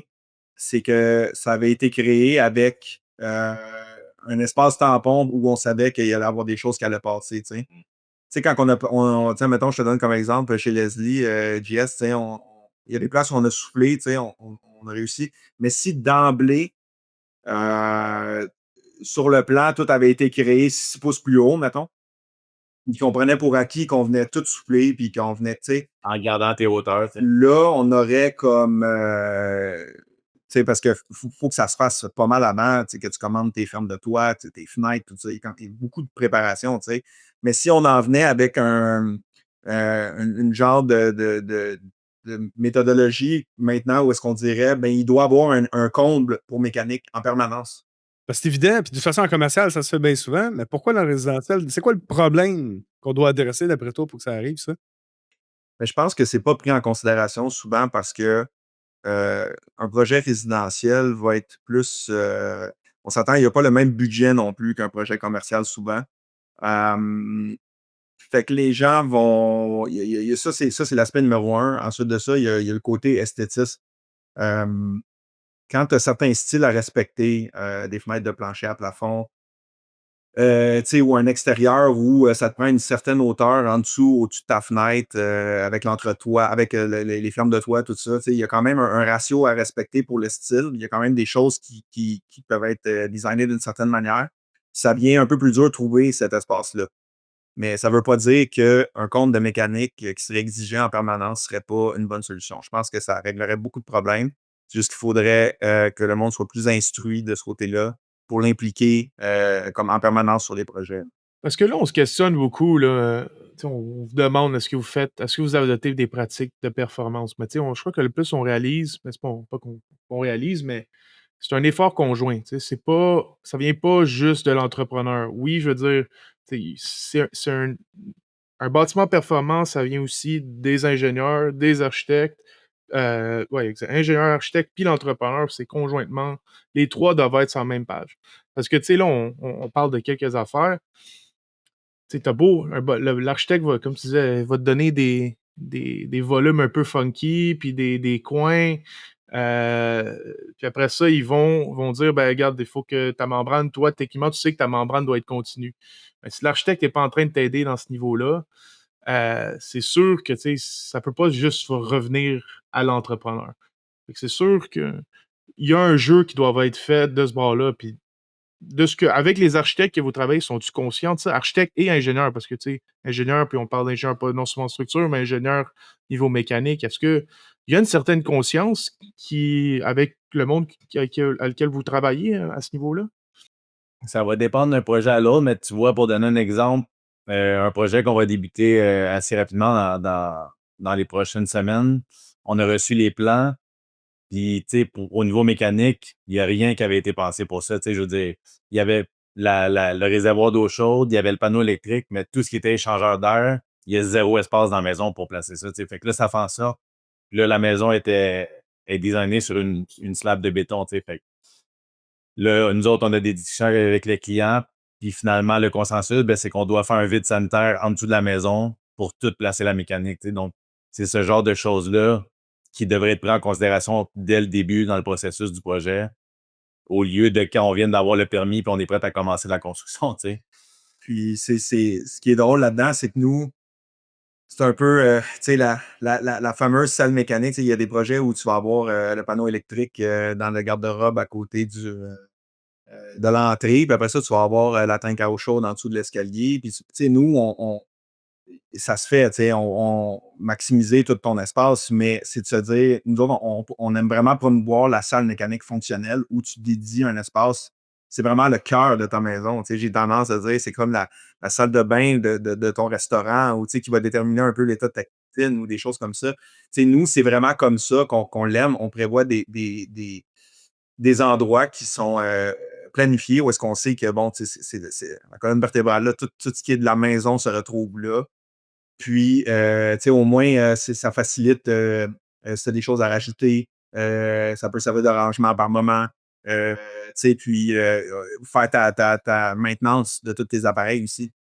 c'est que ça avait été créé avec un espace tampon où on savait qu'il y allait avoir des choses qui allaient passer, tu sais. Tu sais, quand tu sais, mettons, je te donne comme exemple chez Leslie, JS, tu sais, il y a des places où on a soufflé, tu sais, on a réussi. Mais si d'emblée, euh, sur le plan, tout avait été créé 6 pouces plus haut, mettons, ils comprenaient pour acquis qu'on venait tout souffler, puis qu'on venait, tu sais, En gardant tes hauteurs, tu sais. là, on aurait comme, tu sais, parce que faut que ça se fasse pas mal avant, tu sais, que tu commandes tes fermes de toit, tu sais, tes fenêtres, tout ça. Il y a beaucoup de préparation, tu sais. Mais si on en venait avec une genre de méthodologie maintenant où est-ce qu'on dirait, ben, il doit avoir un comble pour mécanique en permanence. Ben, c'est évident, puis de toute façon, en commercial, ça se fait bien souvent, mais pourquoi dans le résidentiel? C'est quoi le problème qu'on doit adresser d'après toi pour que ça arrive, ça? Mais je pense que c'est pas pris en considération souvent parce que un projet résidentiel va être plus. On s'entend, il n'y a pas le même budget non plus qu'un projet commercial souvent. Euh, Fait que les gens vont. Ça, c'est l'aspect numéro un. Ensuite de ça, il y a le côté esthétisme. Euh, Quand tu as certains styles à respecter, des fenêtres de plancher à plafond, tu sais, ou un extérieur où ça te prend une certaine hauteur en dessous, au-dessus de ta fenêtre, avec l'entretoit, avec les flammes de toit, tout ça. Tu sais, il y a quand même un ratio à respecter pour le style. Il y a quand même des choses qui peuvent être designées d'une certaine manière. Ça devient un peu plus dur de trouver cet espace-là. Mais ça ne veut pas dire qu'un compte de mécanique qui serait exigé en permanence ne serait pas une bonne solution. Je pense que ça réglerait beaucoup de problèmes. C'est juste qu'il faudrait que le monde soit plus instruit de ce côté-là pour l'impliquer comme en permanence sur les projets. Parce que là, on se questionne beaucoup, là, tu sais, on vous demande est-ce que vous adoptez des pratiques de performance? Mais tu sais, je crois que le plus on réalise, mais c'est pas qu'on réalise, mais c'est un effort conjoint, tu sais, ça vient pas juste de l'entrepreneur. Oui, je veux dire, tu sais, c'est un bâtiment performant, ça vient aussi des ingénieurs, des architectes, ouais, exact, ingénieur, architecte, puis l'entrepreneur, c'est conjointement, les 3 doivent être sur la même page. Parce que, tu sais, là, on parle de quelques affaires. Tu sais, tu beau l'architecte va, comme tu disais, va te donner des volumes un peu funky, puis des coins, puis après ça, ils vont dire: «Ben, regarde, il faut que ta membrane, toi, techniquement, tu sais que ta membrane doit être continue». Ben, si l'architecte n'est pas en train de t'aider dans ce niveau-là, c'est sûr que, tu sais, ça peut pas juste revenir à l'entrepreneur. Fait que c'est sûr qu'il y a un jeu qui doit être fait de ce bord-là, puis de ce que avec les architectes que vous travaillez, sont-tu conscients de ça? Architectes et ingénieurs, parce que, tu sais, ingénieur, puis on parle d'ingénieur pas non seulement structure, mais ingénieur niveau mécanique. Est-ce qu'il y a une certaine conscience qui avec le monde à lequel vous travaillez, à ce niveau-là? Ça va dépendre d'un projet à l'autre, mais tu vois, pour donner un exemple, un projet qu'on va débuter assez rapidement dans les prochaines semaines, on a reçu les plans, puis tu sais, au niveau mécanique, il n'y a rien qui avait été pensé pour ça. Tu sais, je veux dire, il y avait le réservoir d'eau chaude, il y avait le panneau électrique, mais tout ce qui était échangeur d'air, il y a zéro espace dans la maison pour placer ça. Tu sais. Fait que là, ça fait en sorte que là, la maison est designée sur une slab de béton. Tu sais. Fait que là, nous autres, on a des discussions avec les clients, puis finalement, le consensus, ben, c'est qu'on doit faire un vide sanitaire en dessous de la maison pour tout placer la mécanique. Tu sais. Donc, c'est ce genre de choses-là qui devrait être pris en considération dès le début dans le processus du projet, au lieu de quand on vient d'avoir le permis puis on est prêt à commencer la construction. Tu sais. Puis ce qui est drôle là-dedans, c'est que nous, c'est un peu tu sais, la fameuse salle mécanique. Tu sais, il y a des projets où tu vas avoir le panneau électrique dans le garde-robe à côté de l'entrée. Puis après ça, tu vas avoir la tank à eau chaude en dessous de l'escalier. Puis, tu sais, nous, ça se fait, tu sais, maximiser tout ton espace, mais c'est de se dire, nous autres, on aime vraiment promouvoir la salle mécanique fonctionnelle où tu dédies un espace. C'est vraiment le cœur de ta maison. Tu sais, j'ai tendance à dire, c'est comme la salle de bain de ton restaurant ou tu sais, qui va déterminer un peu l'état de ta cuisine ou des choses comme ça. Tu sais, nous, c'est vraiment comme ça qu'on l'aime. On prévoit des endroits qui sont planifiés où est-ce qu'on sait que, bon, tu sais, c'est la colonne vertébrale, là, tout ce qui est de la maison se retrouve là. Puis, tu sais, au moins, ça facilite, si tu as des choses à rajouter, ça peut servir d'arrangement par moment. Tu sais, puis, faire ta maintenance de tous tes appareils aussi.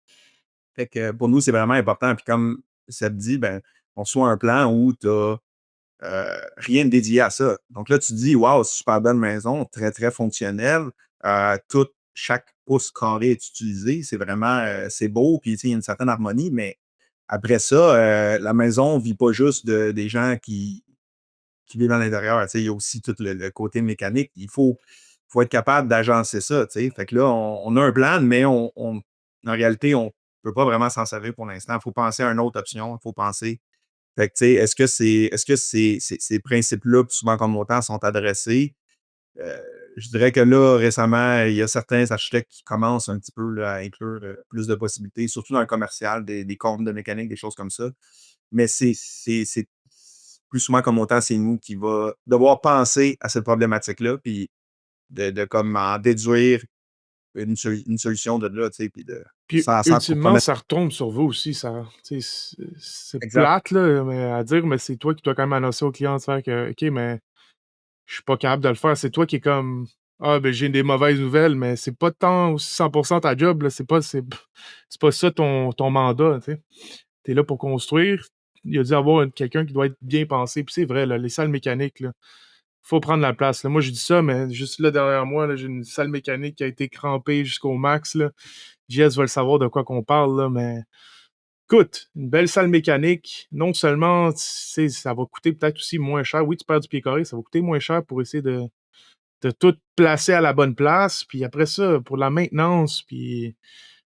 Fait que pour nous, c'est vraiment important. Puis comme ça te dit, ben, on soit un plan où tu as rien de dédié à ça. Donc là, tu te dis, waouh, super belle maison, très, très fonctionnelle. Chaque pouce carré est utilisé. C'est vraiment, c'est beau. Puis, tu sais, il y a une certaine harmonie. Mais après ça, la maison ne vit pas juste des gens qui vivent à l'intérieur. Tu sais, il y a aussi tout le côté mécanique. Il faut être capable d'agencer ça. Tu sais. Fait que là, on a un plan, mais en réalité, on ne peut pas vraiment s'en servir pour l'instant. Il faut penser à une autre option. Il faut penser fait que, tu sais, est-ce que ces principes-là, souvent comme autant, sont adressés? Heu, je dirais que là, récemment, il y a certains architectes qui commencent un petit peu là, à inclure plus de possibilités, surtout dans le commercial, des comptes de mécanique, des choses comme ça. Mais c'est plus souvent comme autant, c'est nous qui va devoir penser à cette problématique-là, puis de comme en déduire une solution de là, tu sais, puis Puis sans ultimement, compromettre. ça retombe sur vous aussi, ça tu sais, c'est Exact. plate là, mais à dire, mais c'est toi qui dois quand même annoncer au client de faire que: «OK, mais je suis pas capable de le faire». C'est toi qui est comme: «Ah ben, j'ai des mauvaises nouvelles», mais c'est pas tant aussi 100 ta job là, c'est pas ça ton mandat, tu sais. Tu es là pour construire. Il a dû avoir quelqu'un qui doit être bien pensé. Puis c'est vrai là, les salles mécaniques là, faut prendre la place là. Moi, je dis ça, mais juste là derrière moi là, j'ai une salle mécanique qui a été crampée jusqu'au max là. JS va le savoir de quoi qu'on parle là, mais écoute, une belle salle mécanique, non seulement, tu sais, ça va coûter peut-être aussi moins cher. Oui, tu perds du pied carré, ça va coûter moins cher pour essayer de tout placer à la bonne place. Puis après ça, pour la maintenance, puis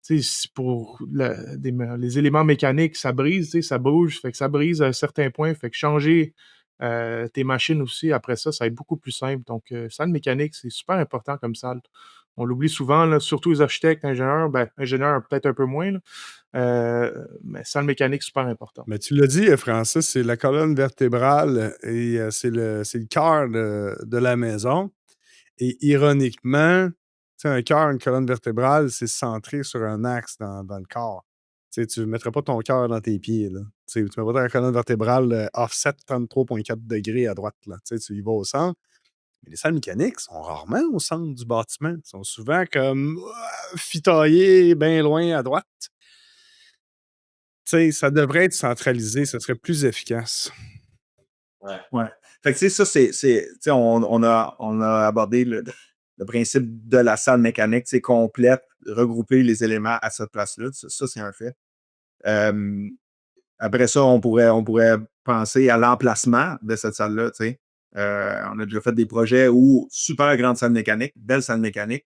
tu sais, pour les éléments mécaniques, ça brise, tu sais, ça bouge, fait que ça brise à un certain point, fait que changer tes machines aussi, après ça, ça va être beaucoup plus simple. Donc, salle mécanique, c'est super important comme salle. On l'oublie souvent, là, surtout les architectes, ingénieurs, ben, ingénieurs peut-être un peu moins, là, mais salle mécanique, super important. Mais tu l'as dit, Francis, c'est la colonne vertébrale et c'est le cœur de la maison. Et ironiquement, tu sais, un cœur, une colonne vertébrale, c'est centré sur un axe dans le corps. Tu sais, tu ne mettrais pas ton cœur dans tes pieds, là. Tu sais, tu ne mets pas ta colonne vertébrale offset 33,4 degrés à droite, là. Tu sais, tu y vas au centre. Mais les salles mécaniques sont rarement au centre du bâtiment. Ils sont souvent comme fitaillés bien loin à droite. Tu sais, ça devrait être centralisé, ça serait plus efficace. Ouais. Ouais. Fait que, tu sais, ça, tu sais, on a abordé le principe de la salle mécanique, c'est complète, regrouper les éléments à cette place-là. Ça, c'est un fait. Euh, Après ça, on pourrait penser à l'emplacement de cette salle-là, tu sais. On a déjà fait des projets où super grande salle mécanique, belle salle mécanique,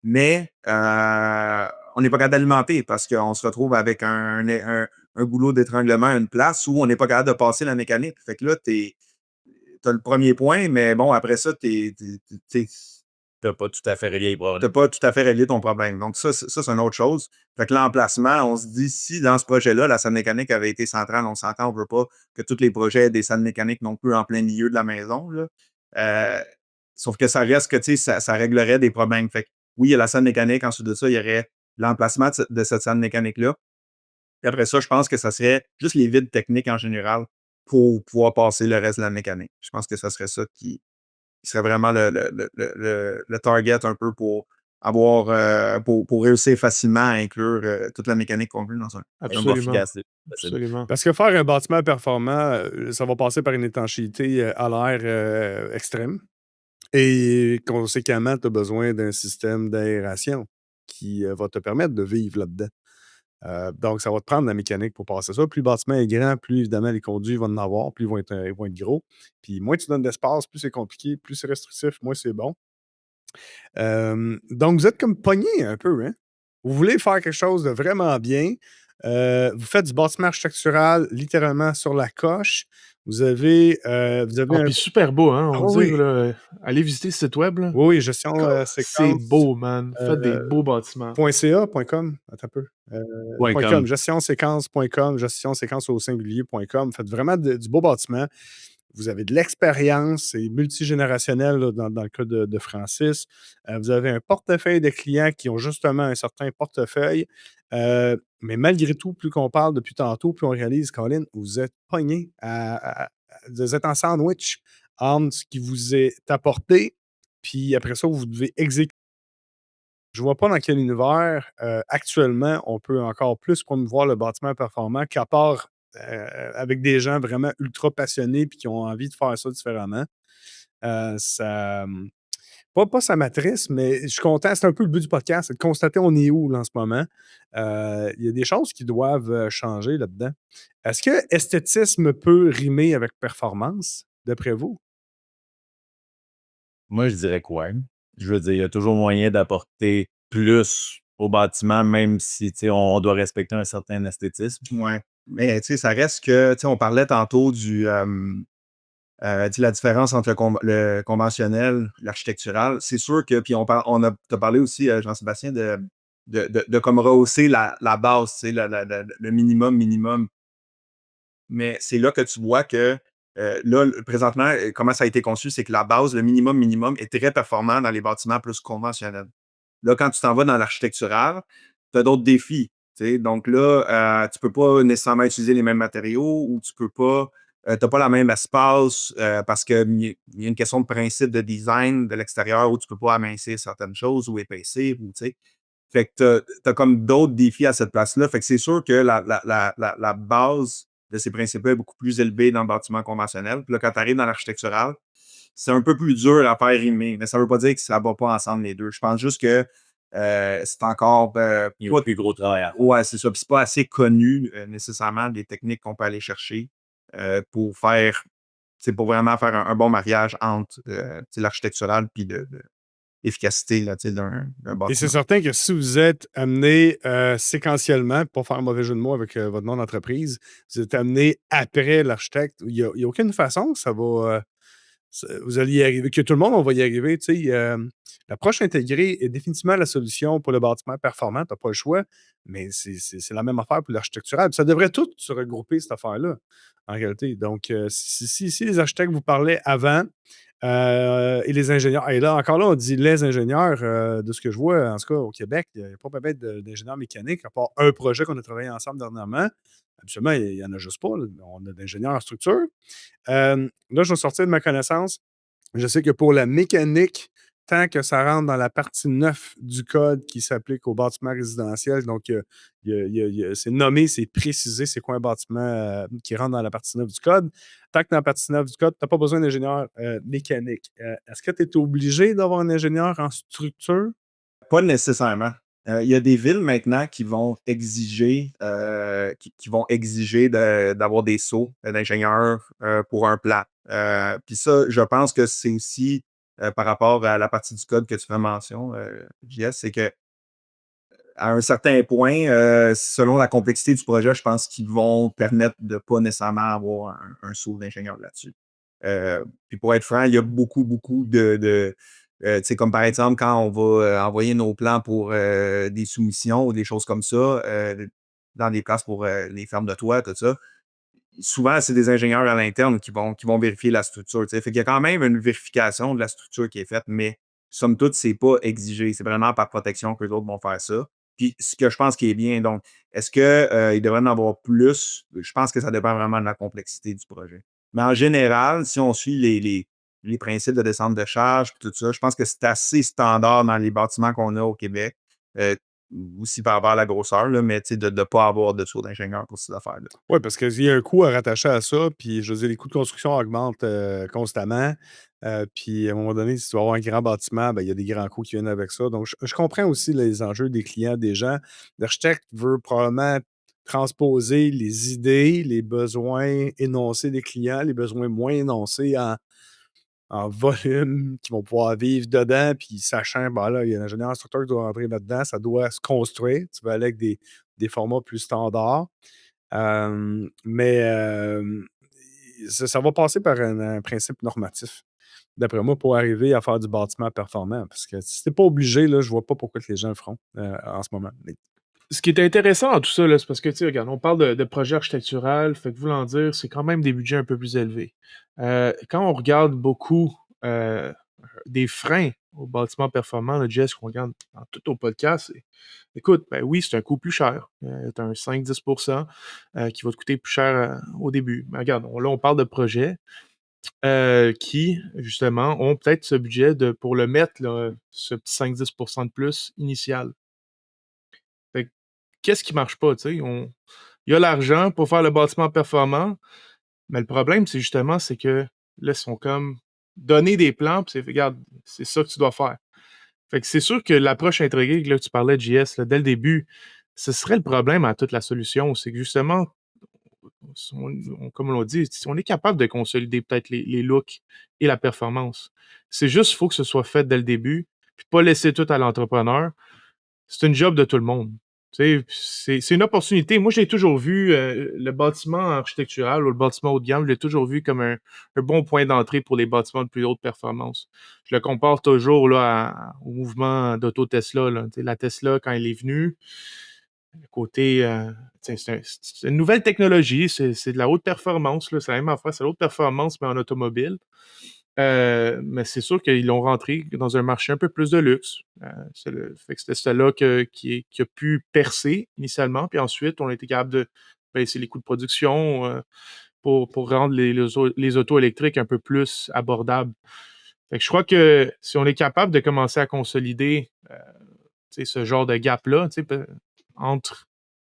mais on n'est pas capable d'alimenter parce qu'on se retrouve avec un goulot d'étranglement à une place où on n'est pas capable de passer la mécanique. Fait que là, t'as le premier point, mais bon, après ça, T'as pas tout à fait relié les t'as problèmes. pas tout à fait réglé ton problème. Donc, ça, c'est une autre chose. Fait que l'emplacement, on se dit, si dans ce projet-là, la salle mécanique avait été centrale, on s'entend, on veut pas que tous les projets aient des salles mécaniques non plus en plein milieu de la maison, là. Euh, Sauf que ça reste que, tu sais, ça réglerait des problèmes. Fait que, oui, il y a la salle mécanique. Ensuite de ça, il y aurait l'emplacement de cette salle mécanique-là. Puis après ça, je pense que ça serait juste les vides techniques en général pour pouvoir passer le reste de la mécanique. Je pense que ça serait ça qui serait vraiment le target un peu pour avoir pour réussir facilement à inclure toute la mécanique convenue dans un bas Absolument, fixe. Efficace, c'est possible. absolument. Parce que faire un bâtiment performant, ça va passer par une étanchéité à l'air extrême. Et conséquemment, tu as besoin d'un système d'aération qui va te permettre de vivre là-dedans. Donc, ça va te prendre la mécanique pour passer ça. Plus le bâtiment est grand, plus évidemment les conduits vont en avoir, plus ils vont être gros. Puis moins tu donnes d'espace, plus c'est compliqué, plus c'est restrictif, moins c'est bon. Donc, vous êtes comme pogné un peu, hein? Vous voulez faire quelque chose de vraiment bien. Vous faites du bâtiment architectural littéralement sur la coche. Vous avez Ah, un. puis super beau, hein, Ah on va oui, dire, là, allez visiter le site web, là. oui, oui, gestion C'est séquence. beau, man. Faites des euh, beaux bâtiments. .ca, .com, attends un peu. .com, .com. gestionséquence.com, gestionséquence au singulier.com. Faites vraiment du beau bâtiment. Vous avez de l'expérience, c'est multigénérationnel là, dans le cas de Francis. Vous avez un portefeuille de clients qui ont justement un certain portefeuille. Mais malgré tout, plus qu'on parle depuis tantôt, plus on réalise, Colin, vous êtes pogné vous êtes en sandwich entre ce qui vous est apporté, puis après ça, vous devez exécuter. Je vois pas dans quel univers, actuellement, on peut encore plus promouvoir le bâtiment performant qu'à part, avec des gens vraiment ultra passionnés puis qui ont envie de faire ça différemment. Ça, pas ça m'attriste, mais je suis content. C'est un peu le but du podcast, c'est de constater on est où là, en ce moment. Il y a des choses qui doivent, changer là-dedans. Est-ce que esthétisme peut rimer avec performance, d'après vous? Moi, je dirais que ouais. Je veux dire, il y a toujours moyen d'apporter plus au bâtiment, même si, tu sais, on doit respecter un certain esthétisme. Ouais. Mais tu sais, ça reste que, tu sais, on parlait tantôt tu sais, la différence entre le conventionnel, l'architectural. C'est sûr que, puis t'as parlé aussi, Jean-Sébastien, de comme rehausser la base, tu sais, le minimum. Mais c'est là que tu vois que là, présentement, comment ça a été conçu, c'est que la base, le minimum, est très performant dans les bâtiments plus conventionnels. Là, quand tu t'en vas dans l'architectural, tu as d'autres défis. Donc là, tu peux pas nécessairement utiliser les mêmes matériaux ou tu peux pas, t'as pas la même espace parce qu'il y a une question de principe de design de l'extérieur où tu peux pas amincir certaines choses ou épaissir. Fait que t'as comme d'autres défis à cette place-là. Fait que c'est sûr que la base de ces principes-là est beaucoup plus élevée dans le bâtiment conventionnel. Puis là, quand tu arrives dans l'architectural, c'est un peu plus dur à faire rimer. Mais ça veut pas dire que ça va pas ensemble les deux. Je pense juste que c'est encore Il y a un plus gros travail à faire. ouais, c'est ça. Puis c'est pas assez connu nécessairement des techniques qu'on peut aller chercher pour faire, pour vraiment faire un bon mariage entre l'architectural puis l'efficacité là, d'un Et c'est bâtiment. certain que si vous êtes amené séquentiellement, pour faire un mauvais jeu de mots avec votre nom d'entreprise, vous êtes amené après l'architecte, il n'y a aucune façon que ça va. Vous allez y arriver, que tout le monde, on va y arriver. L'approche intégrée est définitivement la solution pour le bâtiment performant. Tu n'as pas le choix, mais c'est la même affaire pour l'architectural. Puis ça devrait tout se regrouper, cette affaire-là, en réalité. Donc, si les architectes vous parlaient avant et les ingénieurs, et là, encore là, on dit les ingénieurs, de ce que je vois, en tout cas au Québec, il n'y a pas peut-être d'ingénieurs mécaniques, à part un projet qu'on a travaillé ensemble dernièrement. Absolument, il n'y en a juste pas. Là. On a d'ingénieurs en structure. Là, je vais sortir de ma connaissance. Je sais que pour la mécanique, tant que ça rentre dans la partie 9 du code qui s'applique au bâtiment résidentiel, donc c'est nommé, c'est précisé, c'est quoi un bâtiment qui rentre dans la partie 9 du code. Tant que dans la partie 9 du code, tu n'as pas besoin d'ingénieur mécanique. Est-ce que tu es obligé d'avoir un ingénieur en structure? Pas nécessairement. Il y a des villes maintenant qui vont exiger, d'avoir des sauts d'ingénieurs pour un plan. Puis ça, je pense que c'est aussi par rapport à la partie du code que tu fais mention, JS, c'est que à un certain point, selon la complexité du projet, je pense qu'ils vont permettre de pas nécessairement avoir un saut d'ingénieur là-dessus. Puis pour être franc, il y a beaucoup, beaucoup tu sais, comme par exemple, quand on va envoyer nos plans pour des soumissions ou des choses comme ça, dans des places pour les fermes de toit, tout ça, souvent, c'est des ingénieurs à l'interne qui vont vérifier la structure. Fait qu'il y a quand même une vérification de la structure qui est faite, mais somme toute, c'est pas exigé. C'est vraiment par protection que les autres vont faire ça. Puis ce que je pense qui est bien, donc, est-ce qu'il devrait en avoir plus? Je pense que ça dépend vraiment de la complexité du projet. Mais en général, si on suit les principes de descente de charge, puis tout ça, je pense que c'est assez standard dans les bâtiments qu'on a au Québec. Euh, Aussi par rapport à la grosseur, là, mais de ne pas avoir de saut d'ingénieur pour ces affaires-là. Oui, parce qu'il y a un coût à rattacher à ça, puis je veux dire, les coûts de construction augmentent constamment. Puis à un moment donné, si tu vas avoir un grand bâtiment, ben, il y a des grands coûts qui viennent avec ça. Donc, je comprends aussi les enjeux des clients, des gens. L'architecte veut probablement transposer les idées, les besoins énoncés des clients, les besoins moins énoncés en volume, qui vont pouvoir vivre dedans, puis sachant, ben là, il y a un ingénieur instructeur qui doit rentrer là-dedans, ça doit se construire. Tu vas aller avec des formats plus standards. Mais ça va passer par un principe normatif, d'après moi, pour arriver à faire du bâtiment performant. Parce que si t'es pas obligé, là, je vois pas pourquoi que les gens le feront en ce moment. Mais Ce qui est intéressant dans tout ça, là, c'est parce que, tu sais, regarde, on parle de projet architectural, fait que voulant dire, c'est quand même des budgets un peu plus élevés. Quand on regarde beaucoup des freins au bâtiment performant, le Jess, qu'on regarde dans tout au podcast, écoute, ben oui, c'est un coût plus cher. Tu as un 5-10% qui va te coûter plus cher au début. Mais regarde, là, on parle de projets qui, justement, ont peut-être ce budget pour le mettre, là, ce petit 5-10% de plus initial. Fait que, qu'est-ce qui marche pas, tu sais? Il y a l'argent pour faire le bâtiment performant, mais le problème, c'est justement, c'est que là, ils sont comme donner des plans, puis c'est regarde, c'est ça que tu dois faire. Fait que c'est sûr que l'approche intégrée, là, que tu parlais de JS, là, dès le début, ce serait le problème à toute la solution. C'est que justement, comme on l'a dit, si on est capable de consolider peut-être les looks et la performance. C'est juste, il faut que ce soit fait dès le début, puis pas laisser tout à l'entrepreneur. C'est une job de tout le monde. Tu sais, c'est une opportunité. Moi, j'ai toujours vu le bâtiment architectural ou le bâtiment haut de gamme, je l'ai toujours vu comme un bon point d'entrée pour les bâtiments de plus haute performance. Je le compare toujours là, au mouvement d'auto Tesla. Là. Tu sais, la Tesla, quand elle est venue, le côté, c'est une nouvelle technologie, c'est de la haute performance. Là, c'est la même affaire, c'est la haute performance, mais en automobile. Mais c'est sûr qu'ils l'ont rentré dans un marché un peu plus de luxe. Fait que c'était celle-là qui a pu percer initialement, puis ensuite, on a été capable de baisser les coûts de production, pour rendre les autos électriques un peu plus abordables. Fait que je crois que si on est capable de commencer à consolider, tu sais, ce genre de gap-là, tu sais, entre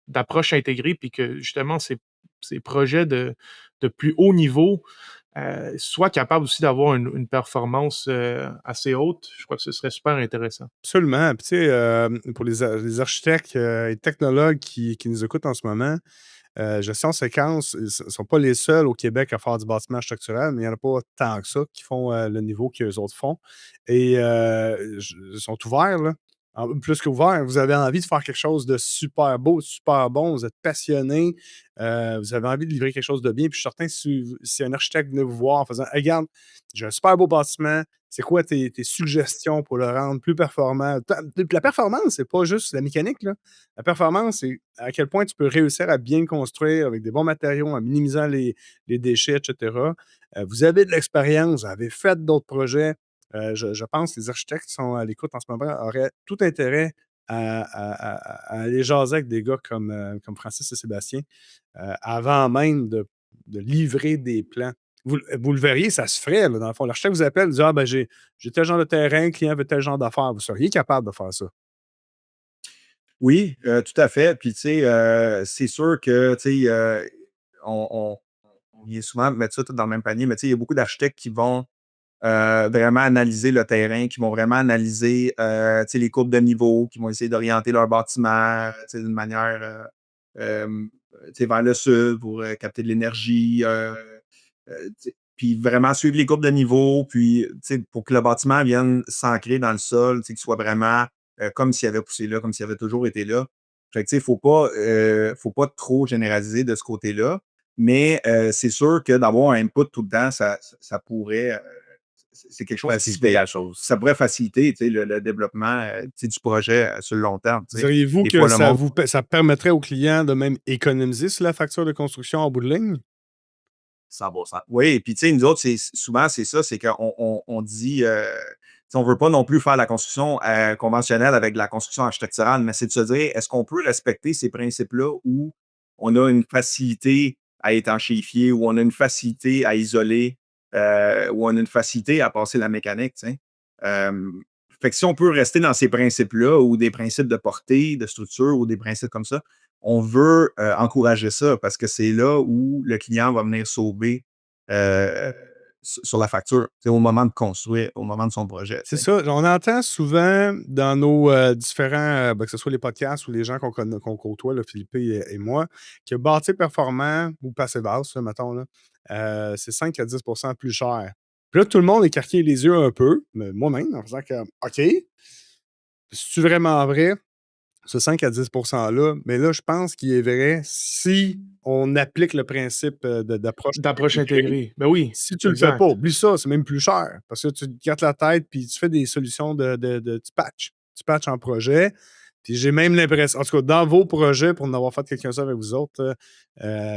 d'approche intégrée, puis que justement ces projets de plus haut niveau soient capables aussi d'avoir une performance assez haute, je crois que ce serait super intéressant. Absolument. Puis, tu sais, pour les architectes et technologues qui nous écoutent en ce moment, Gestion Séquence, ils ne sont pas les seuls au Québec à faire du bâtiment structurel, mais il n'y en a pas tant que ça qui font le niveau qu'eux autres font. Et ils sont ouverts, là. Plus qu'ouverts, vous avez envie de faire quelque chose de super beau, super bon, vous êtes passionné, vous avez envie de livrer quelque chose de bien. Puis je suis certain, si un architecte venait vous voir en faisant hey, regarde, j'ai un super beau bâtiment, c'est quoi tes suggestions pour le rendre plus performant? La performance, c'est pas juste la mécanique, là. La performance, c'est à quel point tu peux réussir à bien construire avec des bons matériaux, en minimisant les déchets, etc. Vous avez de l'expérience, vous avez fait d'autres projets. Je pense que les architectes qui sont à l'écoute en ce moment auraient tout intérêt à aller jaser avec des gars comme Francis et Sébastien avant même de livrer des plans. Vous le verriez, ça se ferait, là, dans le fond. L'architecte vous appelle, vous dit ah, ben, j'ai tel genre de terrain, le client veut tel genre d'affaires. Vous seriez capable de faire ça. Oui, tout à fait. Puis, tu sais, c'est sûr que, tu sais, on vient souvent mettre ça tout dans le même panier, mais tu sais, il y a beaucoup d'architectes qui vont vraiment analyser le terrain, qui vont vraiment analyser tu sais, les courbes de niveau, qui vont essayer d'orienter leur bâtiment tu sais, d'une manière tu sais, vers le sud pour capter de l'énergie. Tu sais, puis vraiment suivre les courbes de niveau, puis tu sais, pour que le bâtiment vienne s'ancrer dans le sol, tu sais, qu'il soit vraiment comme s'il avait poussé là, comme s'il avait toujours été là. Fait que, tu sais, faut pas trop généraliser de ce côté-là, mais c'est sûr que d'avoir un input tout le temps, ça pourrait c'est quelque chose qui se Faciliter fait. la chose. Ça pourrait faciliter tu sais, le développement tu sais, du projet sur le long terme. Tu sais. Diriez-vous Des que fois, le monde. ça permettrait aux clients de même économiser sur la facture de construction en bout de ligne? 100%. Oui, puis tu sais, nous autres, souvent, c'est ça, c'est qu'on dit, tu sais, on veut pas non plus faire la construction conventionnelle avec la construction architecturale, mais c'est de se dire, est-ce qu'on peut respecter ces principes-là où on a une facilité à étanchéifier, où on a une facilité à isoler, où on a une facilité à passer la mécanique, tu sais. Euh, Fait que si on peut rester dans ces principes-là, ou des principes de portée, de structure, ou des principes comme ça, on veut encourager ça parce que c'est là où le client va venir sauver sur la facture, au moment de construire, au moment de son projet. C'est ça. On entend souvent dans nos différents, que ce soit les podcasts ou les gens qu'on côtoie, là, Philippe et moi, que bâtir performant ou passé basse, là, mettons, là, c'est 5 à 10 plus cher. Puis là, tout le monde écarquille les yeux un peu, mais moi-même, en faisant que, OK, c'est vraiment vrai? Ce 5 à 10 là, mais là, je pense qu'il est vrai si on applique le principe d'approche D'approche intégrée. intégrée. Ben oui, Si tu le fais pas, exact. oublie ça, c'est même plus cher parce que tu te grattes la tête puis tu fais des solutions tu patches. Tu patches en projet. Puis j'ai même l'impression, en tout cas, dans vos projets, pour en avoir fait quelqu'un ça avec vous autres,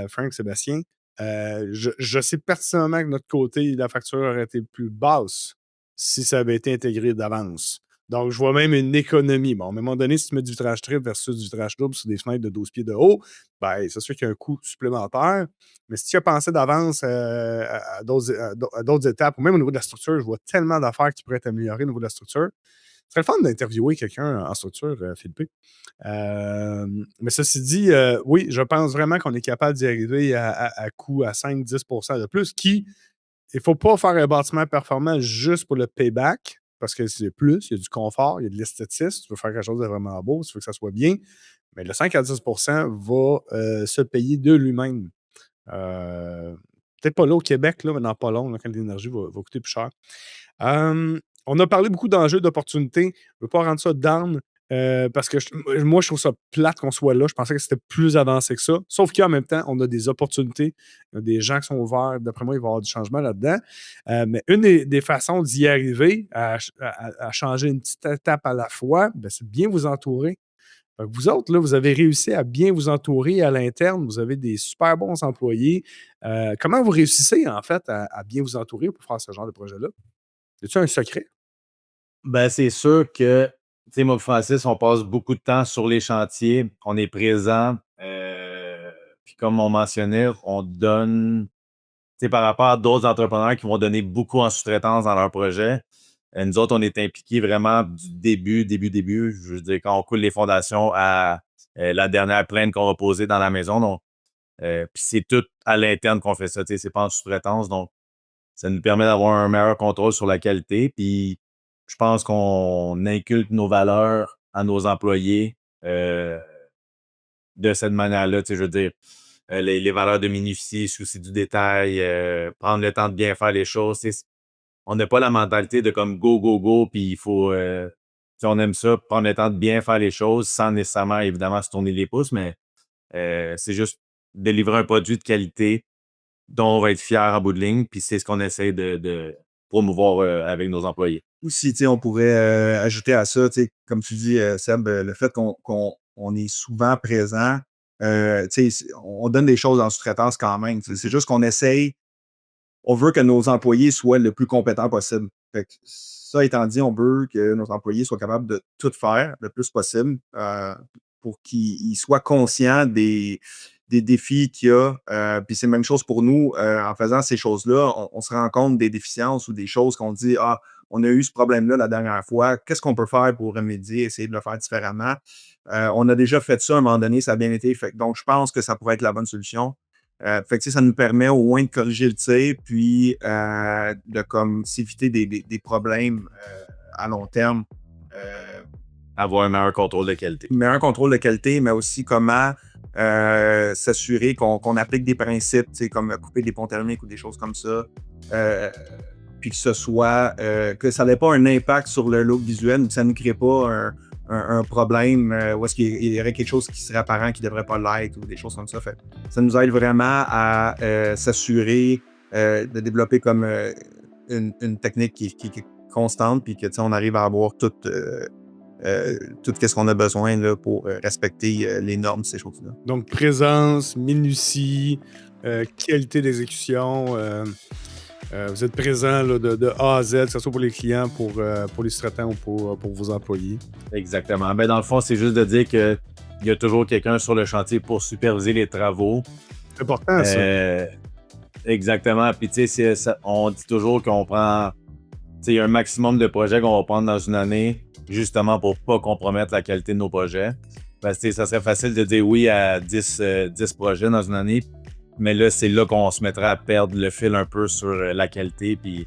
Frank, Sébastien, je sais pertinemment que de notre côté, la facture aurait été plus basse si ça avait été intégré d'avance. Donc, je vois même une économie. Bon, à un moment donné, si tu mets du vitrage triple versus du vitrage double sur des fenêtres de 12 pieds de haut, ben, c'est sûr qu'il y a un coût supplémentaire. Mais si tu as pensé d'avance à d'autres étapes, ou même au niveau de la structure, je vois tellement d'affaires qui pourraient être améliorées au niveau de la structure. Ce serait le fun d'interviewer quelqu'un en structure, Philippe. Mais ceci dit, oui, je pense vraiment qu'on est capable d'y arriver à coût à 5-10 de plus, il ne faut pas faire un bâtiment performant juste pour le payback, parce que c'est plus, il y a du confort, il y a de l'esthétisme, tu veux faire quelque chose de vraiment beau, tu veux que ça soit bien, mais le 5 à 10 va se payer de lui-même. Euh, Peut-être pas là au Québec, là, mais dans pas long, là, quand l'énergie va coûter plus cher. On a parlé beaucoup d'enjeux, d'opportunités. Je ne veux pas rendre ça down parce que moi, je trouve ça plate qu'on soit là. Je pensais que c'était plus avancé que ça. Sauf qu'en même temps, on a des opportunités. Il y a des gens qui sont ouverts. D'après moi, il va y avoir du changement là-dedans. Mais une des façons d'y arriver, à changer une petite étape à la fois, ben, c'est de bien vous entourer. Fait que vous autres, là, vous avez réussi à bien vous entourer à l'interne. Vous avez des super bons employés. Comment vous réussissez, en fait, à bien vous entourer pour faire ce genre de projet-là? Y a-t-il un secret? Ben, c'est sûr que, tu sais, moi et Francis, on passe beaucoup de temps sur les chantiers. On est présent. Puis comme on mentionnait, on donne, tu sais, par rapport à d'autres entrepreneurs qui vont donner beaucoup en sous-traitance dans leur projet. Nous autres, on est impliqués vraiment du début. Je veux dire, quand on coule les fondations à la dernière plainte qu'on va poser dans la maison. Donc, puis c'est tout à l'interne qu'on fait ça. Tu sais, c'est pas en sous-traitance. Donc, ça nous permet d'avoir un meilleur contrôle sur la qualité. Puis, je pense qu'on inculque nos valeurs à nos employés de cette manière-là. Tu sais, je veux dire, les valeurs de minutie, souci du détail, prendre le temps de bien faire les choses. Tu sais, on n'a pas la mentalité de comme go, puis il faut. Tu sais, on aime ça, prendre le temps de bien faire les choses sans nécessairement, évidemment, se tourner les pouces, mais c'est juste délivrer un produit de qualité dont on va être fier en bout de ligne, puis c'est ce qu'on essaie de promouvoir avec nos employés. Aussi, tu sais, on pourrait ajouter à ça, tu sais, comme tu dis, Seb, le fait qu'on est souvent présent, tu sais, on donne des choses en sous-traitance quand même. C'est juste qu'on essaye, on veut que nos employés soient le plus compétents possible. Fait que ça étant dit, on veut que nos employés soient capables de tout faire le plus possible pour qu'ils soient conscients des défis qu'il y a. Puis c'est la même chose pour nous. En faisant ces choses-là, on se rend compte des déficiences ou des choses qu'on dit, on a eu ce problème-là la dernière fois. Qu'est-ce qu'on peut faire pour remédier, essayer de le faire différemment? On a déjà fait ça à un moment donné, ça a bien été fait. Donc, je pense que ça pourrait être la bonne solution. Fait que, ça nous permet au moins de corriger le tir, puis de comme s'éviter des problèmes à long terme. Avoir un meilleur contrôle de qualité. Meilleur contrôle de qualité, mais aussi comment s'assurer qu'on applique des principes, comme couper des ponts thermiques ou des choses comme ça. Puis que ce soit que ça n'ait pas un impact sur le look visuel, que ça ne crée pas un problème où est-ce qu'il y aurait quelque chose qui serait apparent qui ne devrait pas l'être ou des choses comme ça. Fait, ça nous aide vraiment à s'assurer de développer comme une technique qui est constante, puis que on arrive à avoir tout ce qu'on a besoin là, pour respecter les normes, ces choses-là. Donc, présence, minutie, qualité d'exécution. Vous êtes présent là, de A à Z, que ce soit pour les clients, pour les sous-traitants ou pour vos employés. Exactement. Ben, dans le fond, c'est juste de dire qu'il y a toujours quelqu'un sur le chantier pour superviser les travaux. C'est important, ça. Exactement. Puis, tu sais, on dit toujours qu'on prend il y a un maximum de projets qu'on va prendre dans une année, justement pour ne pas compromettre la qualité de nos projets. Parce que ça serait facile de dire oui à 10 projets dans une année, mais là, c'est là qu'on se mettrait à perdre le fil un peu sur la qualité, puis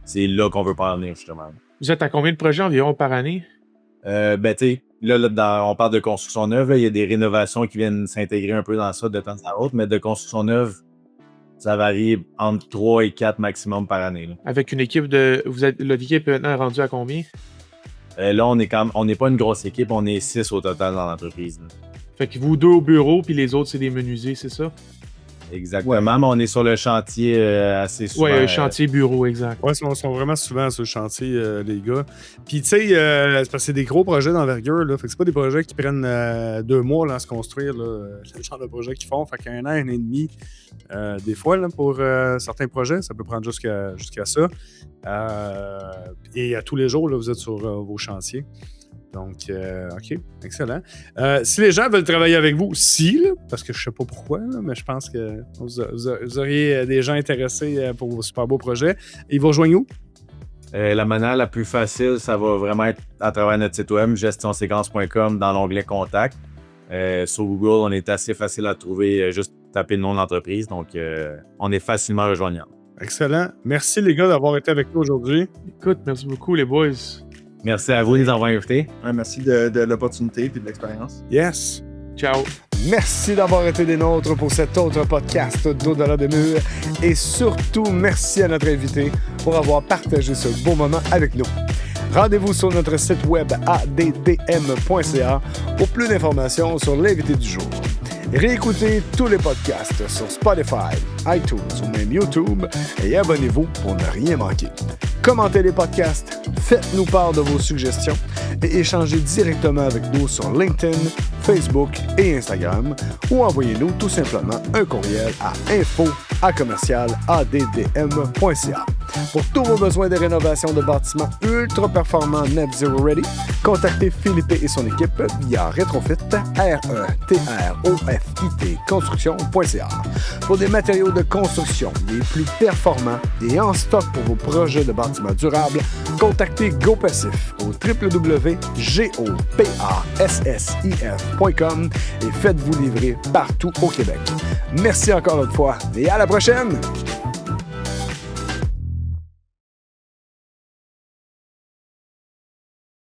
c'est là qu'on veut pas en venir, justement. Vous êtes à combien de projets environ par année? Ben, tu sais, là, on parle de construction neuve, là, il y a des rénovations qui viennent s'intégrer un peu dans ça de temps à autre, mais de construction neuve, ça varie entre 3 et 4 maximum par année. Là. Avec une équipe l'équipe est maintenant rendue à combien? Là, on n'est pas une grosse équipe, on est 6 au total dans l'entreprise. Là. Fait que vous deux au bureau, puis les autres, c'est des menuisiers, c'est ça? Exactement, mais on est sur le chantier assez souvent. Oui, chantier bureau, exact. Oui, ils sont vraiment souvent sur le chantier, les gars. Puis, tu sais, c'est parce que c'est des gros projets d'envergure, là. Fait que c'est pas des projets qui prennent 2 mois là, à se construire, là. C'est le genre de projet qu'ils font. Fait qu'un an, 1 an et demi, des fois, là, pour certains projets, ça peut prendre jusqu'à ça. Et à tous les jours, là, vous êtes sur vos chantiers. Donc, OK, excellent. Si les gens veulent travailler avec vous, parce que je ne sais pas pourquoi, là, mais je pense que vous auriez des gens intéressés pour vos super beaux projets. Ils vous rejoignent où? La manière la plus facile, ça va vraiment être à travers notre site web, gestionséquence.com, dans l'onglet Contact. Sur Google, on est assez facile à trouver, juste taper le nom de l'entreprise. Donc, on est facilement rejoignable. Excellent. Merci, les gars, d'avoir été avec nous aujourd'hui. Écoute, merci beaucoup, les boys. Merci à vous de nous avoir invités. Ouais, merci de l'opportunité et de l'expérience. Yes. Ciao. Merci d'avoir été des nôtres pour cet autre podcast d'Au-delà des murs. Et surtout, merci à notre invité pour avoir partagé ce beau moment avec nous. Rendez-vous sur notre site web addm.ca pour plus d'informations sur l'invité du jour. Réécoutez tous les podcasts sur Spotify, iTunes ou même YouTube et abonnez-vous pour ne rien manquer. Commentez les podcasts, faites-nous part de vos suggestions et échangez directement avec nous sur LinkedIn, Facebook et Instagram ou envoyez-nous tout simplement un courriel à info@addm.ca. Pour tous vos besoins de rénovation de bâtiments ultra performants Net Zero Ready, contactez Philippe et son équipe via Retrofit, RETROFIT construction.ca. Pour des matériaux de construction les plus performants et en stock pour vos projets de bâtiments durables, contactez GoPassif au www.gopassif.com et faites-vous livrer partout au Québec. Merci encore une fois et à la prochaine!